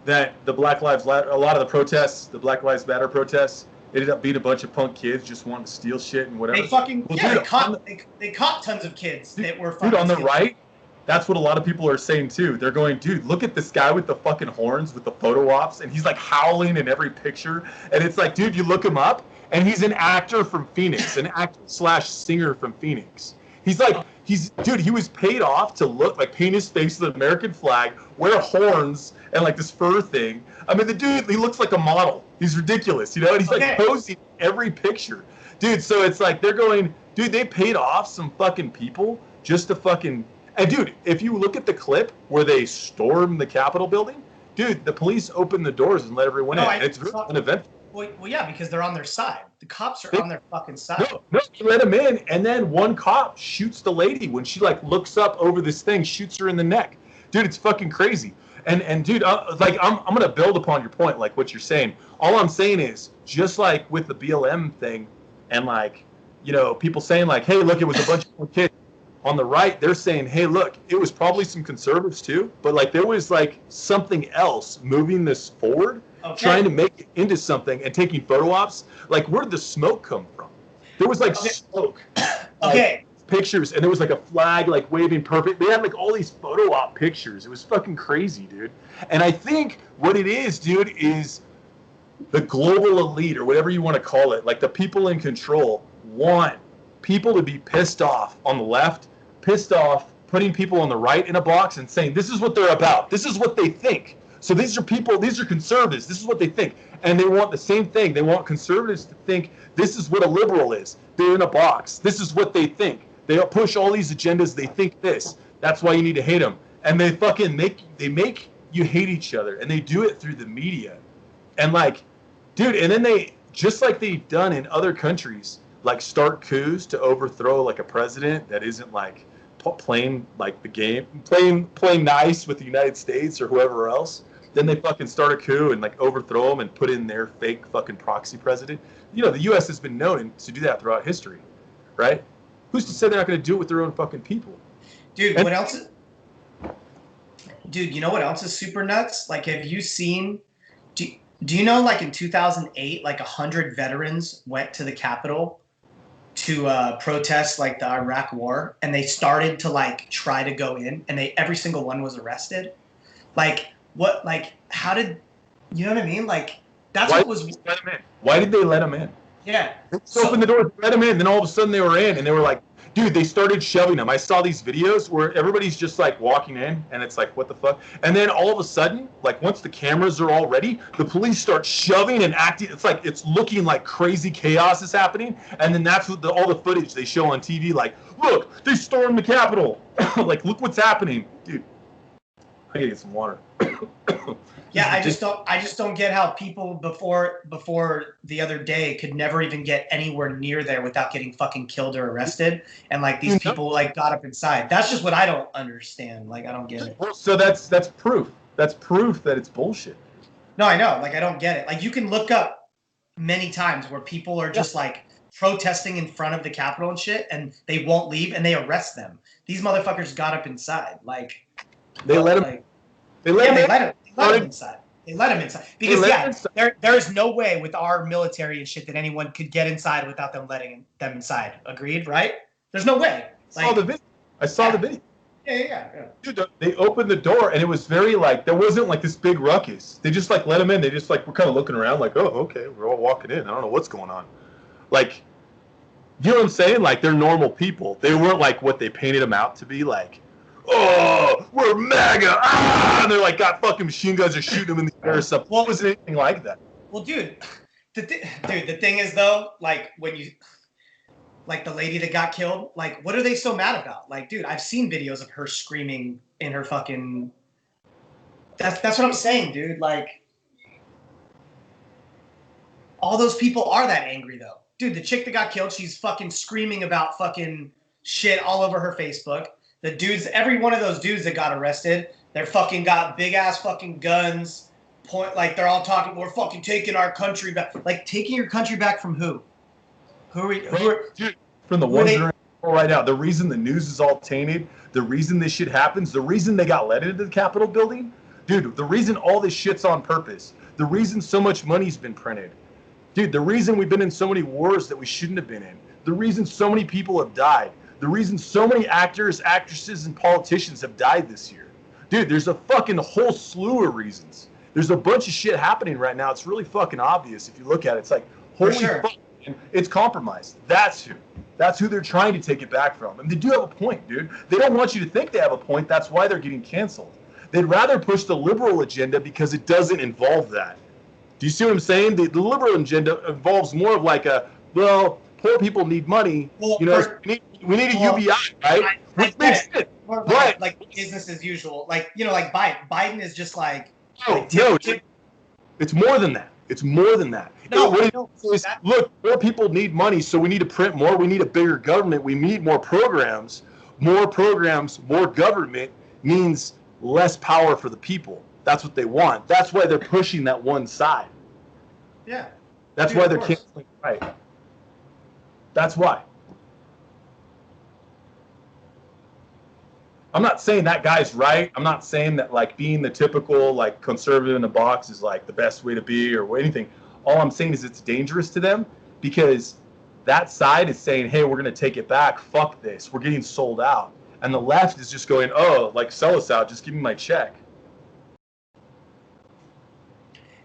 S1: that the Black Lives Matter, a lot of the protests, the Black Lives Matter protests, ended up being a bunch of punk kids just wanting to steal shit and whatever.
S2: They fucking
S1: Well,
S2: yeah,
S1: dude,
S2: they caught tons of kids that were fucking
S1: dude, on the
S2: stealing.
S1: right, that's what a lot of people are saying too. They're going, dude, look at this guy with the fucking horns with the photo ops, and he's like howling in every picture. And it's like, dude, you look him up, and he's an actor from Phoenix, an actor / singer from Phoenix. He's like, dude, he was paid off to look like paint his face with the American flag, wear horns, and like this fur thing. I mean, the dude, he looks like a model. He's ridiculous, you know, and he's like posing every picture. Dude, so it's like they're going, dude, they paid off some fucking people just to fucking. And dude, if you look at the clip where they stormed the Capitol building, dude, the police opened the doors and let everyone in. And it's really uneventful.
S2: Well, yeah, because they're on their side. The cops are on their fucking side.
S1: No, you let them in, and then one cop shoots the lady when she like looks up over this thing, shoots her in the neck. Dude, it's fucking crazy. And dude, like I'm gonna build upon your point, like what you're saying. All I'm saying is, just like with the BLM thing, and like, you know, people saying like, hey, look, it was a bunch of kids. On the right, they're saying, hey, look, it was probably some conservatives too, but like there was like something else moving this forward, trying to make it into something and taking photo ops. Like, where did the smoke come from? There was like smoke.
S2: Okay.
S1: Pictures, and there was like a flag like waving perfect. They had like all these photo op pictures. It was fucking crazy, dude. And I think what it is, dude, is the global elite or whatever you want to call it, like the people in control want people to be pissed off on the left, pissed off, putting people on the right in a box and saying, this is what they're about. This is what they think. So these are people, these are conservatives. This is what they think. And they want the same thing. They want conservatives to think this is what a liberal is. They're in a box. This is what they think. They push all these agendas. They think this. That's why you need to hate them. And they fucking make you hate each other. And they do it through the media. And like, dude, and then they, just like they've done in other countries, like start coups to overthrow like a president that isn't like playing like the game, playing nice with the United States or whoever else. Then they fucking start a coup and like overthrow them and put in their fake fucking proxy president. You know, the U.S. has been known to do that throughout history, right? Who's to say they're not going to do it with their own fucking people?
S2: Dude, what else? Dude, you know what else is super nuts? Like, have you seen? Do you know, like in 2008, like 100 veterans went to the Capitol to protest like the Iraq War, and they started to like try to go in, and every single one was arrested. Like, what? Like, how did? You know what I mean? Like, that's what was.
S1: Let them in? Why did they let them in?
S2: Yeah.
S1: They opened the door, let them in, then all of a sudden they were in, and they were like, dude, they started shoving them. I saw these videos where everybody's just like walking in, and it's like, what the fuck? And then all of a sudden, like once the cameras are all ready, the police start shoving and acting. It's like, it's looking like crazy chaos is happening. And then that's what all the footage they show on TV, like, look, they stormed the Capitol. Like, look what's happening. Dude, I gotta get some water.
S2: Yeah, I just don't get how people before the other day could never even get anywhere near there without getting fucking killed or arrested, and like these people like got up inside. That's just what I don't understand. Like, I don't get it.
S1: So that's proof. That's proof that it's bullshit.
S2: No, I know. Like, I don't get it. Like, you can look up many times where people are just like protesting in front of the Capitol and shit, and they won't leave, and they arrest them. These motherfuckers got up inside. Like,
S1: they let them.
S2: Like,
S1: they let them
S2: inside. They let him inside because there is no way with our military and shit that anyone could get inside without them letting them inside. Agreed, right? There's no way.
S1: Like, I saw the video.
S2: Yeah.
S1: Dude, they opened the door and it was very like, there wasn't like this big ruckus. They just like let them in. They just like were kind of looking around like, oh, okay, we're all walking in. I don't know what's going on. Like, you know what I'm saying? Like, they're normal people. They weren't like what they painted them out to be, like, oh, we're MAGA, and they're like got fucking machine guns or shooting them in the air or something. What was anything like that?
S2: Well, dude, the thing is though, like when you, like the lady that got killed, like what are they so mad about? Like, dude, I've seen videos of her screaming in her fucking That's what I'm saying, dude. Like, all those people are that angry though. Dude, the chick that got killed, she's fucking screaming about fucking shit all over her Facebook. The dudes, every one of those dudes that got arrested, they're fucking got big ass fucking guns. Like they're all talking, we're fucking taking our country back. Like taking your country back from who?
S1: Dude, from the ones that are right now. The reason the news is all tainted, the reason this shit happens, the reason they got let into the Capitol building, dude, the reason all this shit's on purpose, the reason so much money's been printed, dude, the reason we've been in so many wars that we shouldn't have been in, the reason so many people have died, the reason so many actors, actresses, and politicians have died this year. Dude, there's a fucking whole slew of reasons. There's a bunch of shit happening right now. It's really fucking obvious if you look at it. It's like, holy fuck, it's compromised. That's who they're trying to take it back from. And they do have a point, dude. They don't want you to think they have a point. That's why they're getting canceled. They'd rather push the liberal agenda because it doesn't involve that. Do you see what I'm saying? The liberal agenda involves more of like a, well, poor people need money.
S2: Well,
S1: you know, we need a UBI, right? Which makes sense.
S2: Right. Like business as usual. Like, you know, like Biden. Biden is just like.
S1: No, it's more than that. It's more than that. Look, more people need money, so we need to print more. We need a bigger government. We need more programs. More programs, more government means less power for the people. That's what they want. That's why they're pushing that one side.
S2: Yeah.
S1: That's why they're canceling. Right. That's why. I'm not saying that guy's right. I'm not saying that like being the typical like conservative in a box is like the best way to be or anything. All I'm saying is it's dangerous to them because that side is saying, hey, we're going to take it back. Fuck this. We're getting sold out. And the left is just going, oh, like sell us out. Just give me my check.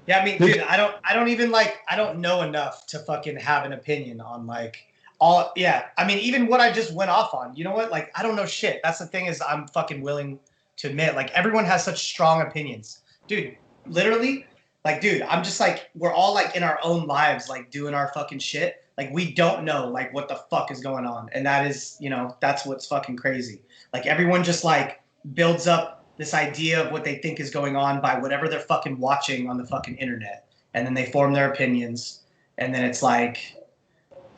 S2: Yeah, I mean, dude, I don't know enough to fucking have an opinion on like I mean, even what I just went off on, you know what? Like, I don't know shit. That's the thing is I'm fucking willing to admit, like, everyone has such strong opinions. Dude, literally, like, dude, I'm just like, we're all like in our own lives, like doing our fucking shit. Like, we don't know like what the fuck is going on. And that is, you know, that's what's fucking crazy. Like, everyone just like builds up this idea of what they think is going on by whatever they're fucking watching on the fucking internet. And then they form their opinions. And then it's like,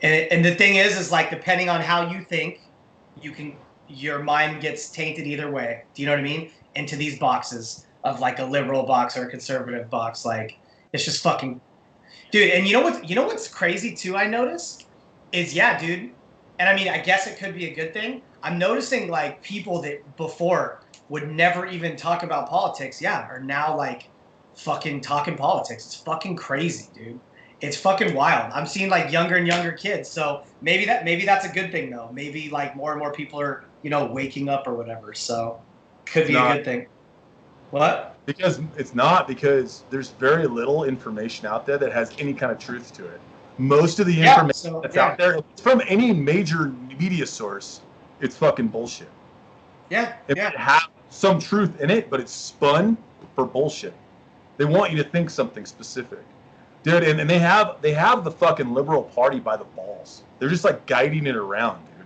S2: and the thing is like, depending on how you think, your mind gets tainted either way. Do you know what I mean? Into these boxes of like a liberal box or a conservative box. Like, it's just fucking, dude. And you know what's crazy too? I noticed is, yeah, dude. And I mean, I guess it could be a good thing. I'm noticing like people that before would never even talk about politics, yeah, are now like fucking talking politics. It's fucking crazy, dude. It's fucking wild. I'm seeing like younger and younger kids. So maybe that's a good thing though. Maybe like more and more people are, you know, waking up or whatever. So could be a good thing. What?
S1: Because it's not, because there's very little information out there that has any kind of truth to it. Most of the information that's out there, it's from any major media source, it's fucking bullshit.
S2: Yeah.
S1: It has some truth in it, but it's spun for bullshit. They want you to think something specific. Dude, and they have the fucking liberal party by the balls. They're just like guiding it around, dude.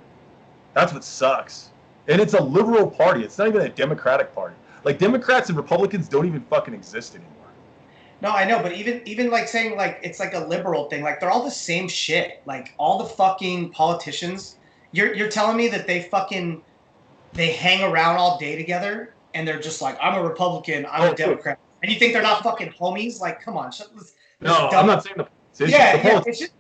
S1: That's what sucks. And it's a liberal party. It's not even a Democratic party. Like, Democrats and Republicans don't even fucking exist anymore.
S2: No, I know, but even like saying like it's like a liberal thing, like they're all the same shit. Like all the fucking politicians, you're telling me that they hang around all day together and they're just like, I'm a Republican, I'm a Democrat. And you think they're not fucking homies? Like, come on.
S1: No, I'm not saying the politicians.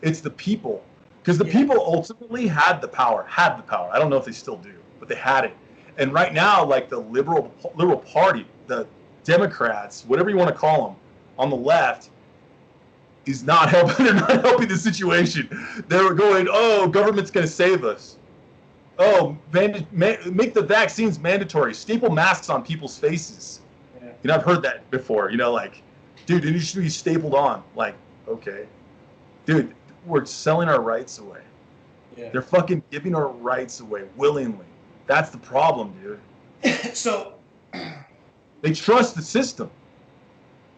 S1: It's the people. Because the people ultimately had the power. I don't know if they still do, but they had it. And right now, like the liberal party, the Democrats, whatever you want to call them, on the left, is not helping. They're not helping the situation. They're going, oh, government's going to save us. Oh, make the vaccines mandatory. Staple masks on people's faces. Yeah. You know, I've heard that before. You know, like, dude, it should be stapled on. Like, okay. Dude, we're selling our rights away. Yeah. They're fucking giving our rights away willingly. That's the problem, dude.
S2: So
S1: they trust the system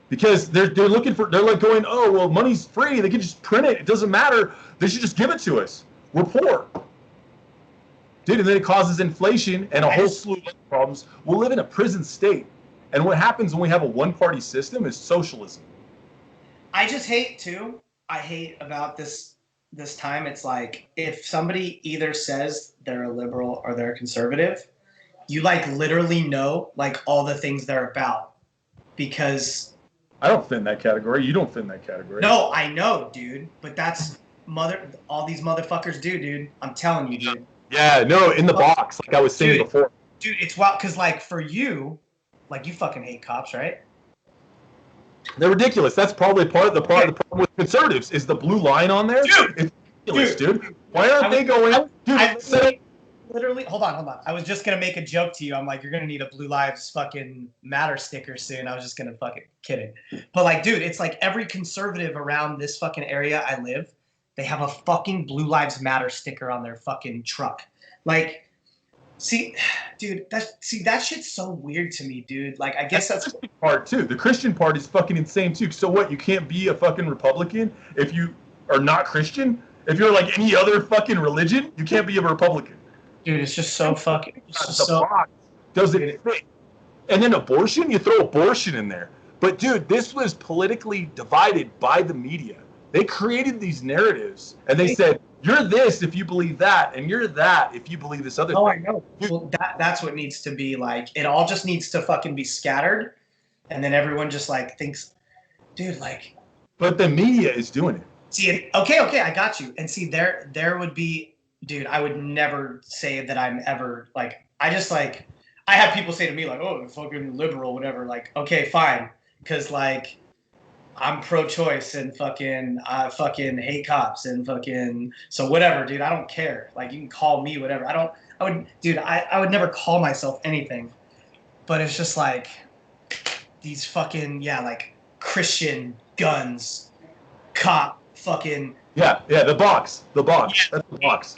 S1: because they're like going, oh, well, money's free. They can just print it. It doesn't matter. They should just give it to us. We're poor. Dude, and then it causes inflation and a whole slew of other problems. We'll live in a prison state. And what happens when we have a one-party system is socialism.
S2: I just hate too. I hate about this time. It's like if somebody either says they're a liberal or they're a conservative, you like literally know like all the things they're about because
S1: I don't fit in that category. You don't fit in that category.
S2: no, I know, dude, but that's all these motherfuckers do, dude. I'm telling you, dude.
S1: Yeah, no, in the box, like I was saying
S2: Dude.
S1: before.
S2: Dude, it's wild because like for you, like you fucking hate cops, right?
S1: They're ridiculous. That's probably part of the problem with conservatives is the blue line on there.
S2: Dude!
S1: It's ridiculous, dude. Why aren't they going?
S2: Literally, hold on. I was just gonna make a joke to you. I'm like, you're gonna need a Blue Lives fucking Matter sticker soon. I was just gonna fucking kidding. But like, dude, it's like every conservative around this fucking area I live, they have a fucking Blue Lives Matter sticker on their fucking truck. Like, see, dude, that shit's so weird to me, dude. Like, I guess that's
S1: the part too. The Christian part is fucking insane too. So what? You can't be a fucking Republican if you are not Christian. If you're like any other fucking religion, you can't be a Republican.
S2: Dude, it's just so fucking. It's just
S1: The
S2: so.
S1: box doesn't fit. And then abortion, you throw abortion in there. But dude, this was politically divided by the media. They created these narratives, and they said, "You're this if you believe that, and you're that if you believe this other."
S2: Oh,
S1: thing.
S2: I know. Well, that's what needs to be like. It all just needs to fucking be scattered, and then everyone just like thinks, dude, like.
S1: But the media is doing it.
S2: See, okay, I got you. And see, there would be, dude, I would never say that I'm ever like. I just like. I have people say to me like, "Oh, fucking liberal, whatever." Like, okay, fine, because like. I'm pro-choice and fucking hate cops and fucking so whatever, dude. I don't care. Like you can call me whatever. I would never call myself anything. But it's just like these fucking like Christian guns, cop fucking
S1: the box.
S2: Yeah.
S1: That's the box.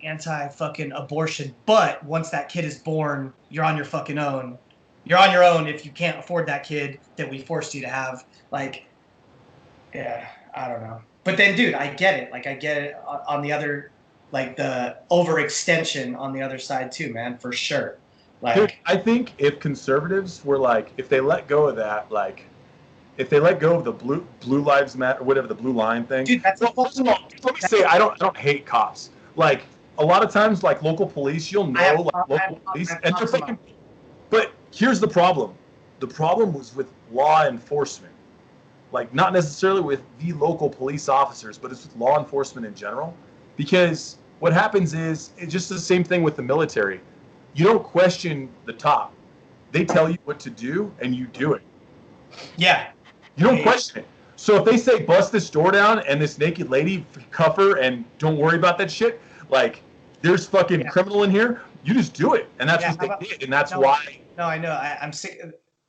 S2: Anti fucking abortion. But once that kid is born, you're on your fucking own. You're on your own if you can't afford that kid that we forced you to have. Like, yeah, I don't know. But then, dude, I get it. Like, I get it on the other, like, the overextension on the other side, too, man, for sure. Like,
S1: Dude, I think if conservatives were like, if they let go of that, like, if they let go of the blue lives matter, whatever the blue line thing.
S2: dude, that's
S1: Well, first of all, let me say, I don't hate cops. Like, a lot of times, like, local police, you'll know, like, local police, and they're fucking. But here's the problem. The problem was with law enforcement. Like, not necessarily with the local police officers, but it's with law enforcement in general. Because what happens is, it's just the same thing with the military. You don't question the top. They tell you what to do, and you do it.
S2: Yeah.
S1: You don't question it. So if they say, bust this door down, and this naked lady, cuff her, and don't worry about that shit, like, there's fucking criminal in here, you just do it. And that's what they did, and that's why...
S2: No, I know. I'm sick.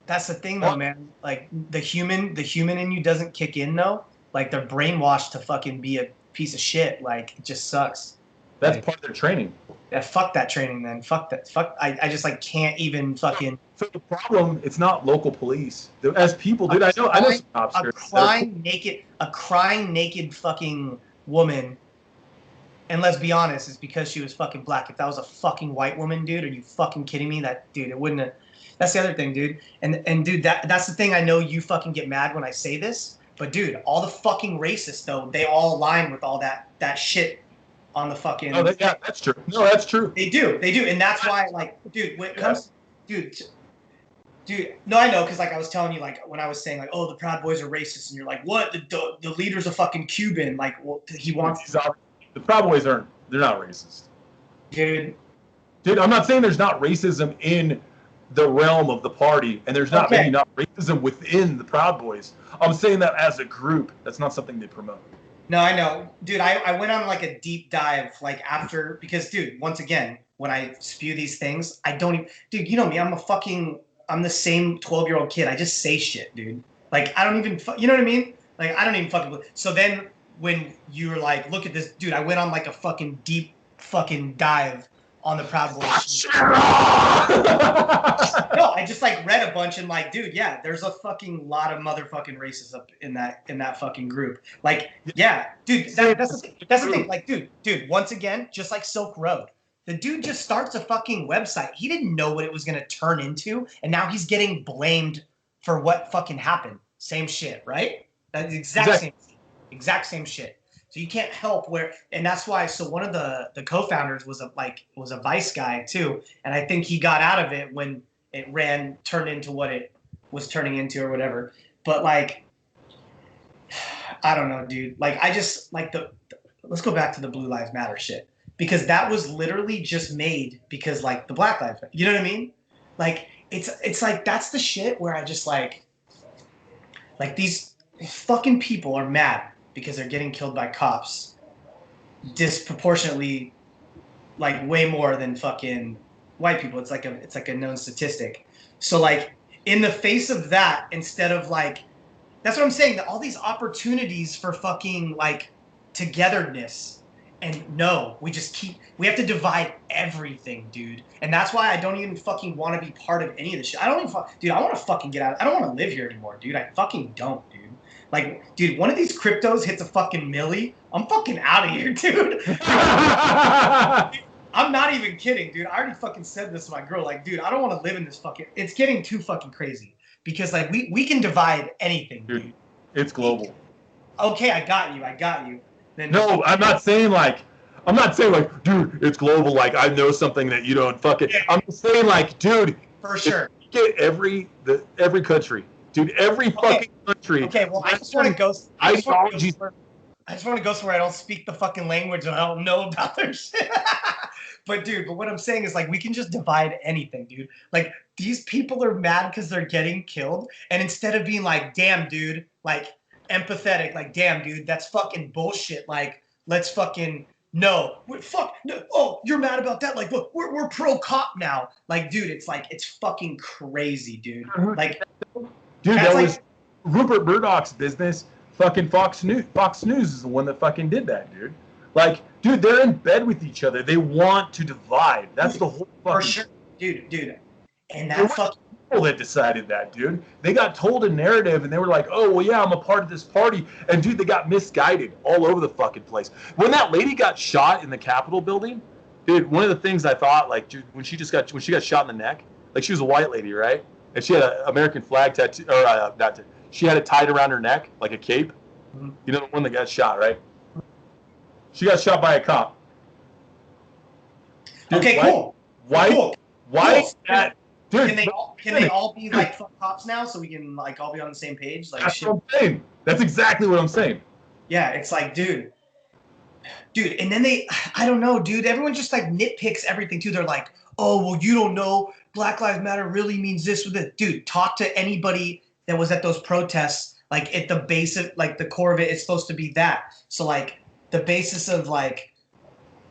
S2: That's the thing, though, man. Like the human in you doesn't kick in, though. Like they're brainwashed to fucking be a piece of shit. Like it just sucks.
S1: That's
S2: like,
S1: part of their training.
S2: Yeah, fuck that training, then. Fuck that. Fuck. I just like can't even fucking.
S1: So the problem, it's not local police. As people, dude, I know some cops here.
S2: A crying naked fucking woman. And let's be honest, it's because she was fucking black. If that was a fucking white woman, dude, are you fucking kidding me? That dude, it wouldn't have. That's the other thing, dude. And dude, that's the thing. I know you fucking get mad when I say this, but dude, all the fucking racists though, they all align with all that shit on the fucking.
S1: Oh, yeah, that's true. No, that's true.
S2: They do, and that's why, like, dude, when it comes, dude. No, I know, because like I was telling you, like when I was saying, like, oh, the Proud Boys are racist, and you're like, what? The leader's a fucking Cuban. Like, well, he wants.
S1: The Proud Boys they're not racist.
S2: Dude,
S1: I'm not saying there's not racism in the realm of the party, and there's not maybe not racism within the Proud Boys. I'm saying that as a group, that's not something they promote.
S2: No, I know. Dude, I went on like a deep dive, like after, because dude, once again, when I spew these things, I don't even, dude, you know me, I'm the same 12-year-old kid. I just say shit, dude. Like, I don't even, you know what I mean? Like, I don't even fucking, so then, when you were like, look at this, dude, I went on like a fucking deep fucking dive on the Proud Boys. No, I just like read a bunch and like, dude, yeah, there's a fucking lot of motherfucking racists up in that fucking group. Like, yeah, dude, that's the thing. Like, dude, once again, just like Silk Road, The dude just starts a fucking website. He didn't know what it was gonna turn into, and now he's getting blamed for what fucking happened. Same shit, right? That's the exact same shit. So you can't help where, and that's why. So one of the co-founders was a Vice guy too, and I think he got out of it when it turned into what it was turning into or whatever. But like, I don't know, dude. Like, I just like let's go back to the Blue Lives Matter shit, because that was literally just made because like the Black Lives Matter. You know what I mean? Like, it's like that's the shit where I just like these fucking people are mad because they're getting killed by cops disproportionately, like way more than fucking white people. It's like a known statistic. So like, in the face of that, instead of like, that's what I'm saying, that all these opportunities for fucking like togetherness, and no, we have to divide everything, dude. And that's why I don't even fucking want to be part of any of this shit. I don't even dude, I want to fucking get out. I don't want to live here anymore, dude. I fucking don't, dude. Like, dude, one of these cryptos hits a fucking milli, I'm fucking out of here, dude. I'm not even kidding, dude. I already fucking said this to my girl. Like, dude, I don't want to live in this fucking. It's getting too fucking crazy, because like we can divide anything, dude.
S1: It's global.
S2: Okay, I got you. Then
S1: No, I'm not saying like, dude, it's global. Like, I know something that you don't fucking.
S2: Yeah.
S1: I'm just saying, like, dude,
S2: for sure.
S1: Get every country, dude, every fucking country.
S2: Okay, well, I just want to go. I just want to go somewhere I don't speak the fucking language and I don't know about their shit. But what I'm saying is, like, we can just divide anything, dude. Like, these people are mad because they're getting killed, and instead of being like, damn, dude, like, empathetic, like, damn, dude, that's fucking bullshit. Like, let's fucking no, oh, you're mad about that? Like, look, we're pro cop now. Like, dude, it's fucking crazy, dude. Like,
S1: dude, that was Rupert Murdoch's business. Fucking Fox News is the one that fucking did that, dude. Like, dude, they're in bed with each other. They want to divide. That's the whole fucking.
S2: For sure, dude. And that fucking
S1: people that decided that, dude. They got told a narrative, and they were like, "Oh, well, yeah, I'm a part of this party." And dude, they got misguided all over the fucking place. When that lady got shot in the Capitol building, dude, one of the things I thought, like, dude, when she got shot in the neck, like, she was a white lady, right? And she had an American flag tattoo, or she had it tied around her neck like a cape.
S2: Mm-hmm.
S1: You know, the one that got shot, right? She got shot by a cop.
S2: Dude, okay, cool.
S1: Why?
S2: Cool.
S1: Why is that? Dude,
S2: can they all be like fuck cops now, so we can like all be on the same page? Like,
S1: that's what I'm saying. That's exactly what I'm saying.
S2: Yeah, it's like, dude, and then I don't know, dude. Everyone just like nitpicks everything too. They're like, oh, well, you don't know, Black Lives Matter really means this with it. Dude, talk to anybody that was at those protests. Like, at the base of, like, the core of it, it's supposed to be that. So like, the basis of like,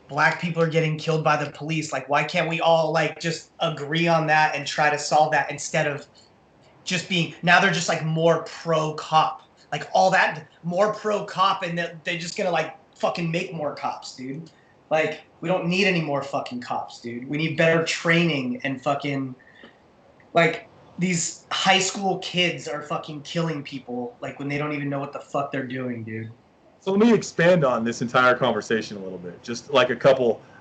S2: Black people are getting killed by the police. Like, why can't we all like just agree on that and try to solve that, instead of just being, now they're just like more pro cop, like all that more pro cop, and they're just gonna like fucking make more cops, dude. Like, we don't need any more fucking cops, dude. We need better training, and fucking, like, these high school kids are fucking killing people, like, when they don't even know what the fuck they're doing, dude.
S1: So let me expand on this entire conversation a little bit. Just like I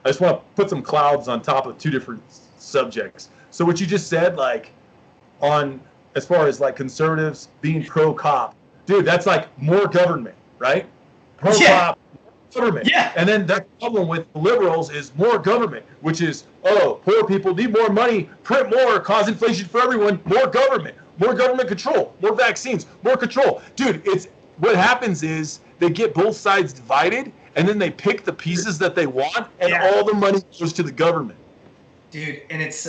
S1: just want to put some clouds on top of two different subjects. So what you just said, like, on as far as like conservatives being pro-cop, dude, that's like more government, right? Pro-cop, government.
S2: Yeah.
S1: And then the problem with liberals is more government, which is, oh, poor people need more money, print more, cause inflation for everyone, more government control, more vaccines, more control. Dude, what happens is they get both sides divided, and then they pick the pieces that they want, and all the money goes to the government.
S2: Dude, and it's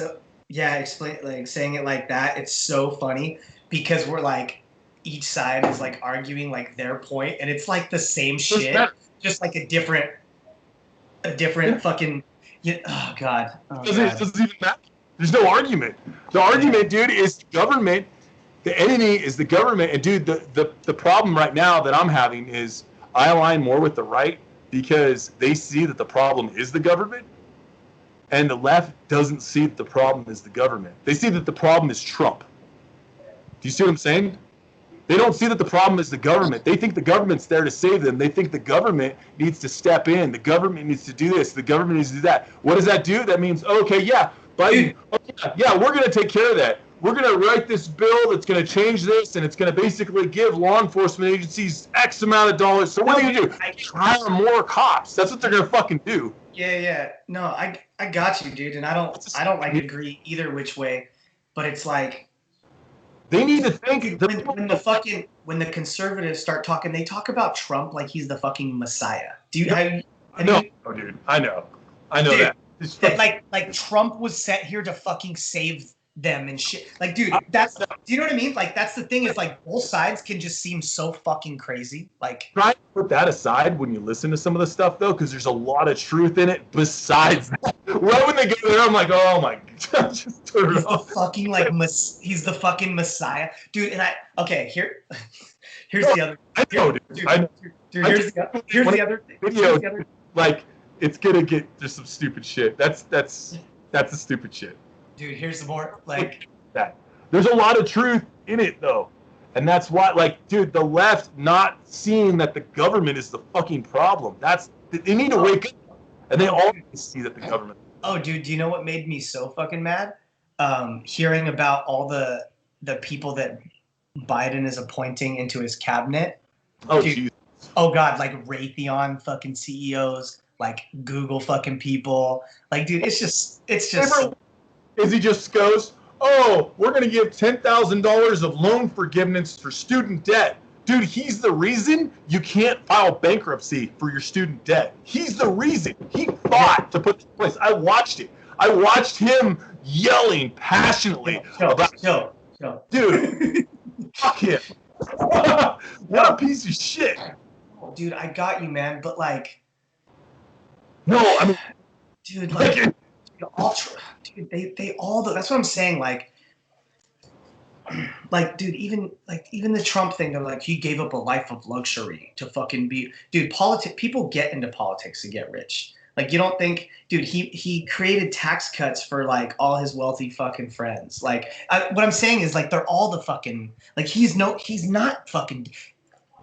S2: explain, like, saying it like that, it's so funny, because we're like, each side is like arguing like their point, and it's like the same shit, just like a different fucking. Oh God.
S1: It doesn't even matter. There's no argument. The argument, dude, is government. The enemy is the government. And dude, the problem right now that I'm having is I align more with the right, because they see that the problem is the government, and the left doesn't see that the problem is the government. They see that the problem is Trump. Do you see what I'm saying?
S4: They don't see that the problem is the government. They think the government's there to save them. They think the government needs to step in. The government needs to do this. The government needs to do that. What does that do? That means, okay, yeah, Biden, okay, yeah, we're going to take care of that. We're going to write this bill that's going to change this, and it's going to basically give law enforcement agencies X amount of dollars. So what are they going to do? Hire more cops. That's what they're going to fucking do.
S2: Yeah. No, I got you, dude, and I don't like agree either which way, but it's like
S4: they need to think.
S2: When the conservatives start talking, they talk about Trump like he's the fucking messiah. Do you?
S1: No, dude. I know dude,
S2: that. Like Trump was sent here to fucking save them and shit. Like, dude, do you know what I mean? Like, that's the thing is like both sides can just seem so fucking crazy. Like,
S4: try to put that aside when you listen to some of the stuff though, because there's a lot of truth in it. Besides that, right when they go there, I'm like, oh my god, just turn it off.
S2: He's the fucking messiah, dude. And here's the other.
S4: I know, dude. I know.
S2: Dude, here's the other thing.
S4: Video, like, it's gonna get just some stupid shit. That's the stupid shit.
S2: Dude, here's the more like
S4: that. There's a lot of truth in it though, and that's why, like, dude, the left not seeing that the government is the fucking problem. They need to wake up, and they all need to see that the government.
S2: Oh, dude, do you know what made me so fucking mad? Hearing about all the people that Biden is appointing into his cabinet.
S1: Oh,
S2: dude,
S1: Jesus.
S2: Oh God, like Raytheon fucking CEOs, like Google fucking people. Like, dude, it's just.
S4: Is he just goes, oh, we're going to give $10,000 of loan forgiveness for student debt. Dude, he's the reason you can't file bankruptcy for your student debt. He's the reason. He fought to put this in place. I watched it. I watched him yelling passionately about. Dude, fuck him. What a piece of shit.
S2: Dude, I got you, man. But like,
S4: no, I mean,
S2: dude, like, dude, they all. That's what I'm saying. Like, dude, even the Trump thing, they're like, he gave up a life of luxury to fucking be. Dude, people get into politics to get rich. Like, you don't think, dude, he created tax cuts for like all his wealthy fucking friends. Like, what I'm saying is like they're all the fucking like he's not fucking.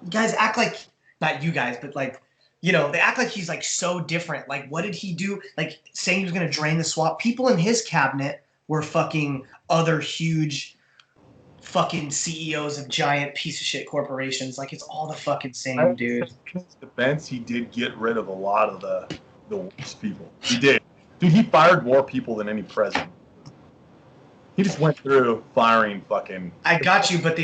S2: You guys act like, not you guys, but like, you know, they act like he's like so different. Like, what did he do? Like, saying he was gonna drain the swamp. People in his cabinet were fucking other huge fucking CEOs of giant piece of shit corporations. Like, it's all the fucking same, dude.
S1: In his defense, he did get rid of a lot of the worst people. He did. Dude, he fired more people than any president. He just went through firing fucking.
S2: I got you, but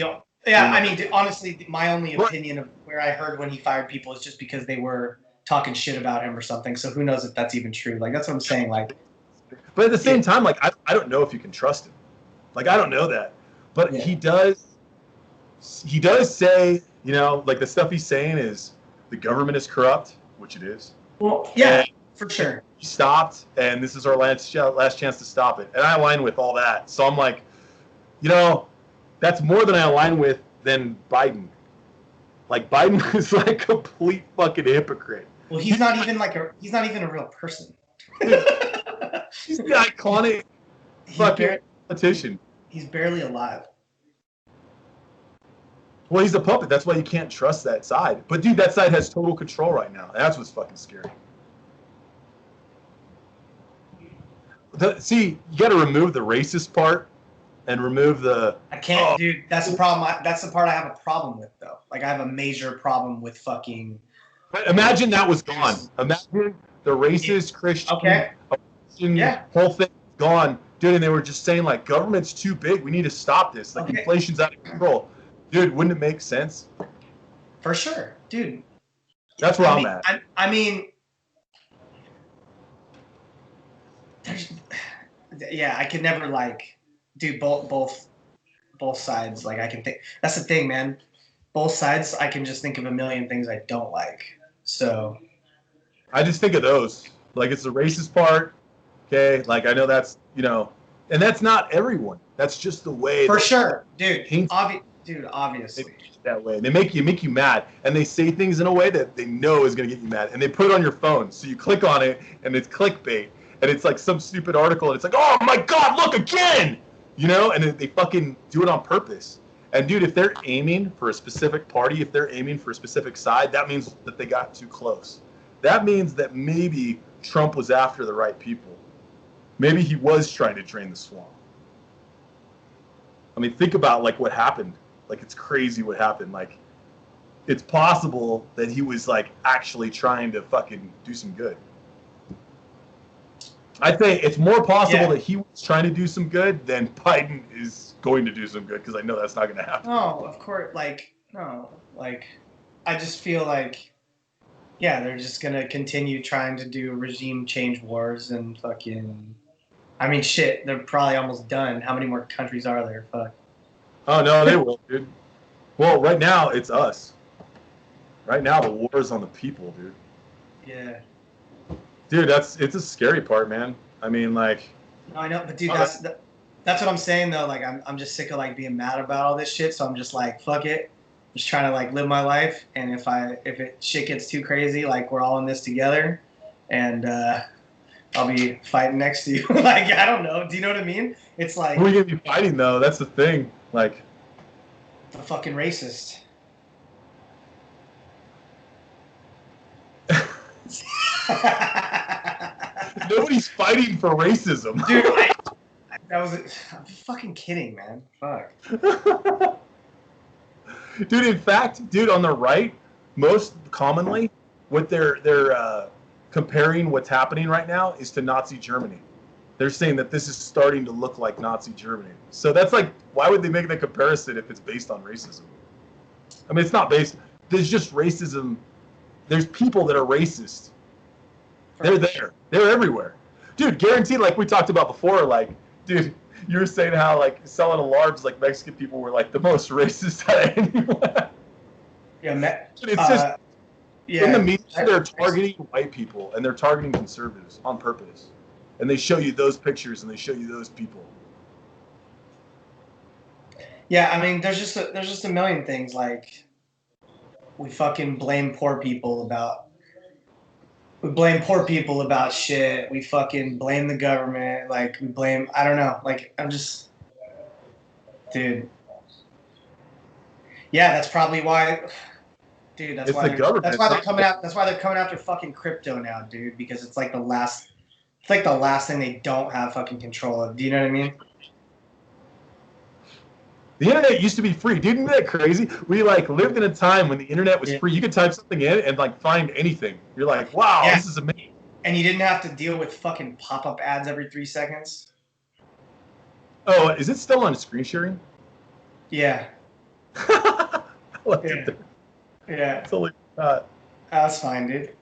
S2: I mean, honestly, my only opinion of where I heard when he fired people is just because they were talking shit about him or something. So who knows if that's even true? Like, that's what I'm saying. Like,
S1: but at the same time, like, I don't know if you can trust him. Like, I don't know that. But he does say, you know, like the stuff he's saying is the government is corrupt, which it is.
S2: Well, yeah, for sure.
S1: He stopped, and this is our last chance to stop it. And I align with all that. So I'm like, you know, that's more than I align with than Biden. Like, Biden is like a complete fucking hypocrite.
S2: Well, he's not even a real person.
S1: He's the iconic fucking politician.
S2: He's barely alive.
S1: Well, he's a puppet. That's why you can't trust that side. But dude, that side has total control right now. That's what's fucking scary. See, you got to remove the racist part and remove the.
S2: I can't, dude. That's the problem. That's the part I have a problem with, though. Like, I have a major problem with fucking.
S1: But imagine that was gone. Imagine the racist Christian, whole thing gone, dude. And they were just saying like, government's too big. We need to stop this. Like, inflation's out of control, dude. Wouldn't it make sense?
S2: For sure, dude.
S1: That's where I'm at.
S2: I mean. Yeah, I could never like do both sides. Like, I can think that's the thing, man. Both sides, I can just think of a million things I don't like. So
S1: I just think of those. Like, it's the racist part. Okay, like I know that's, you know, and that's not everyone. That's just the way.
S2: For sure, dude. Obviously.
S1: That way, they make you mad, and they say things in a way that they know is gonna get you mad, and they put it on your phone, so you click on it, and it's clickbait. And it's like some stupid article, and it's like, oh my God, look again, you know? And they fucking do it on purpose.
S4: And dude, if they're aiming for a specific party, if they're aiming for a specific side, that means that they got too close. That means that maybe Trump was after the right people. Maybe he was trying to drain the swamp. I mean, think about like what happened. Like, it's crazy what happened. Like, it's possible that he was like actually trying to fucking do some good. I think it's more possible that he was trying to do some good than Biden is going to do some good, because I know that's not going to happen.
S2: No, of course. Like, no. Like, I just feel like, yeah, they're just going to continue trying to do regime change wars and fucking. I mean, shit, they're probably almost done. How many more countries are there? Fuck.
S4: Oh, no, they will, dude. Well, right now, it's us. Right now, the war is on the people, dude.
S2: Yeah.
S4: Dude, it's a scary part, man. I mean, like.
S2: No, I know, but dude, that's what I'm saying though. Like, I'm just sick of like being mad about all this shit. So I'm just like, fuck it, just trying to like live my life. And if it shit gets too crazy, like we're all in this together, and I'll be fighting next to you. Like, I don't know. Do you know what I mean? It's like.
S4: Who are you gonna be fighting though? That's the thing. Like.
S2: The fucking racist.
S4: Nobody's fighting for racism.
S2: Dude, I'm fucking kidding, man. Fuck.
S4: Dude, in fact, dude, on the right, most commonly, what they're comparing what's happening right now is to Nazi Germany. They're saying that this is starting to look like Nazi Germany. So that's like, why would they make that comparison if it's based on racism? I mean, it's not based. There's just racism. There's people that are racist. They're there. They're everywhere. Dude, guaranteed, like we talked about before, like, dude, you were saying how, like, selling alarms, like, Mexican people were, like, the most racist out of anyone.
S2: Yeah,
S4: Dude, it's just,
S2: yeah.
S4: in the media, they're targeting white people, and they're targeting conservatives on purpose. And they show you those pictures, and they show you those people.
S2: Yeah, I mean, there's just a million things, like, we fucking blame poor people about shit. We fucking blame the government. Like, we blame, I don't know. Like, I'm just, dude. Yeah, that's probably why, dude. That's
S4: It's
S2: why
S4: the government.
S2: That's why they're coming out. That's why they're coming after fucking crypto now, dude. Because it's like the last thing they don't have fucking control of. Do you know what I mean?
S4: The internet used to be free. Dude, isn't that crazy? We, like, lived in a time when the internet was free. You could type something in and, like, find anything. You're like, wow, this is amazing.
S2: And you didn't have to deal with fucking pop-up ads every 3 seconds.
S4: Oh, is it still on screen sharing?
S2: Yeah.
S4: I left it there.
S2: Yeah.
S4: It's only
S2: That's fine, dude.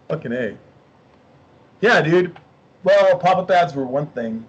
S4: fucking A. Yeah, dude. Well, pop-up ads were one thing.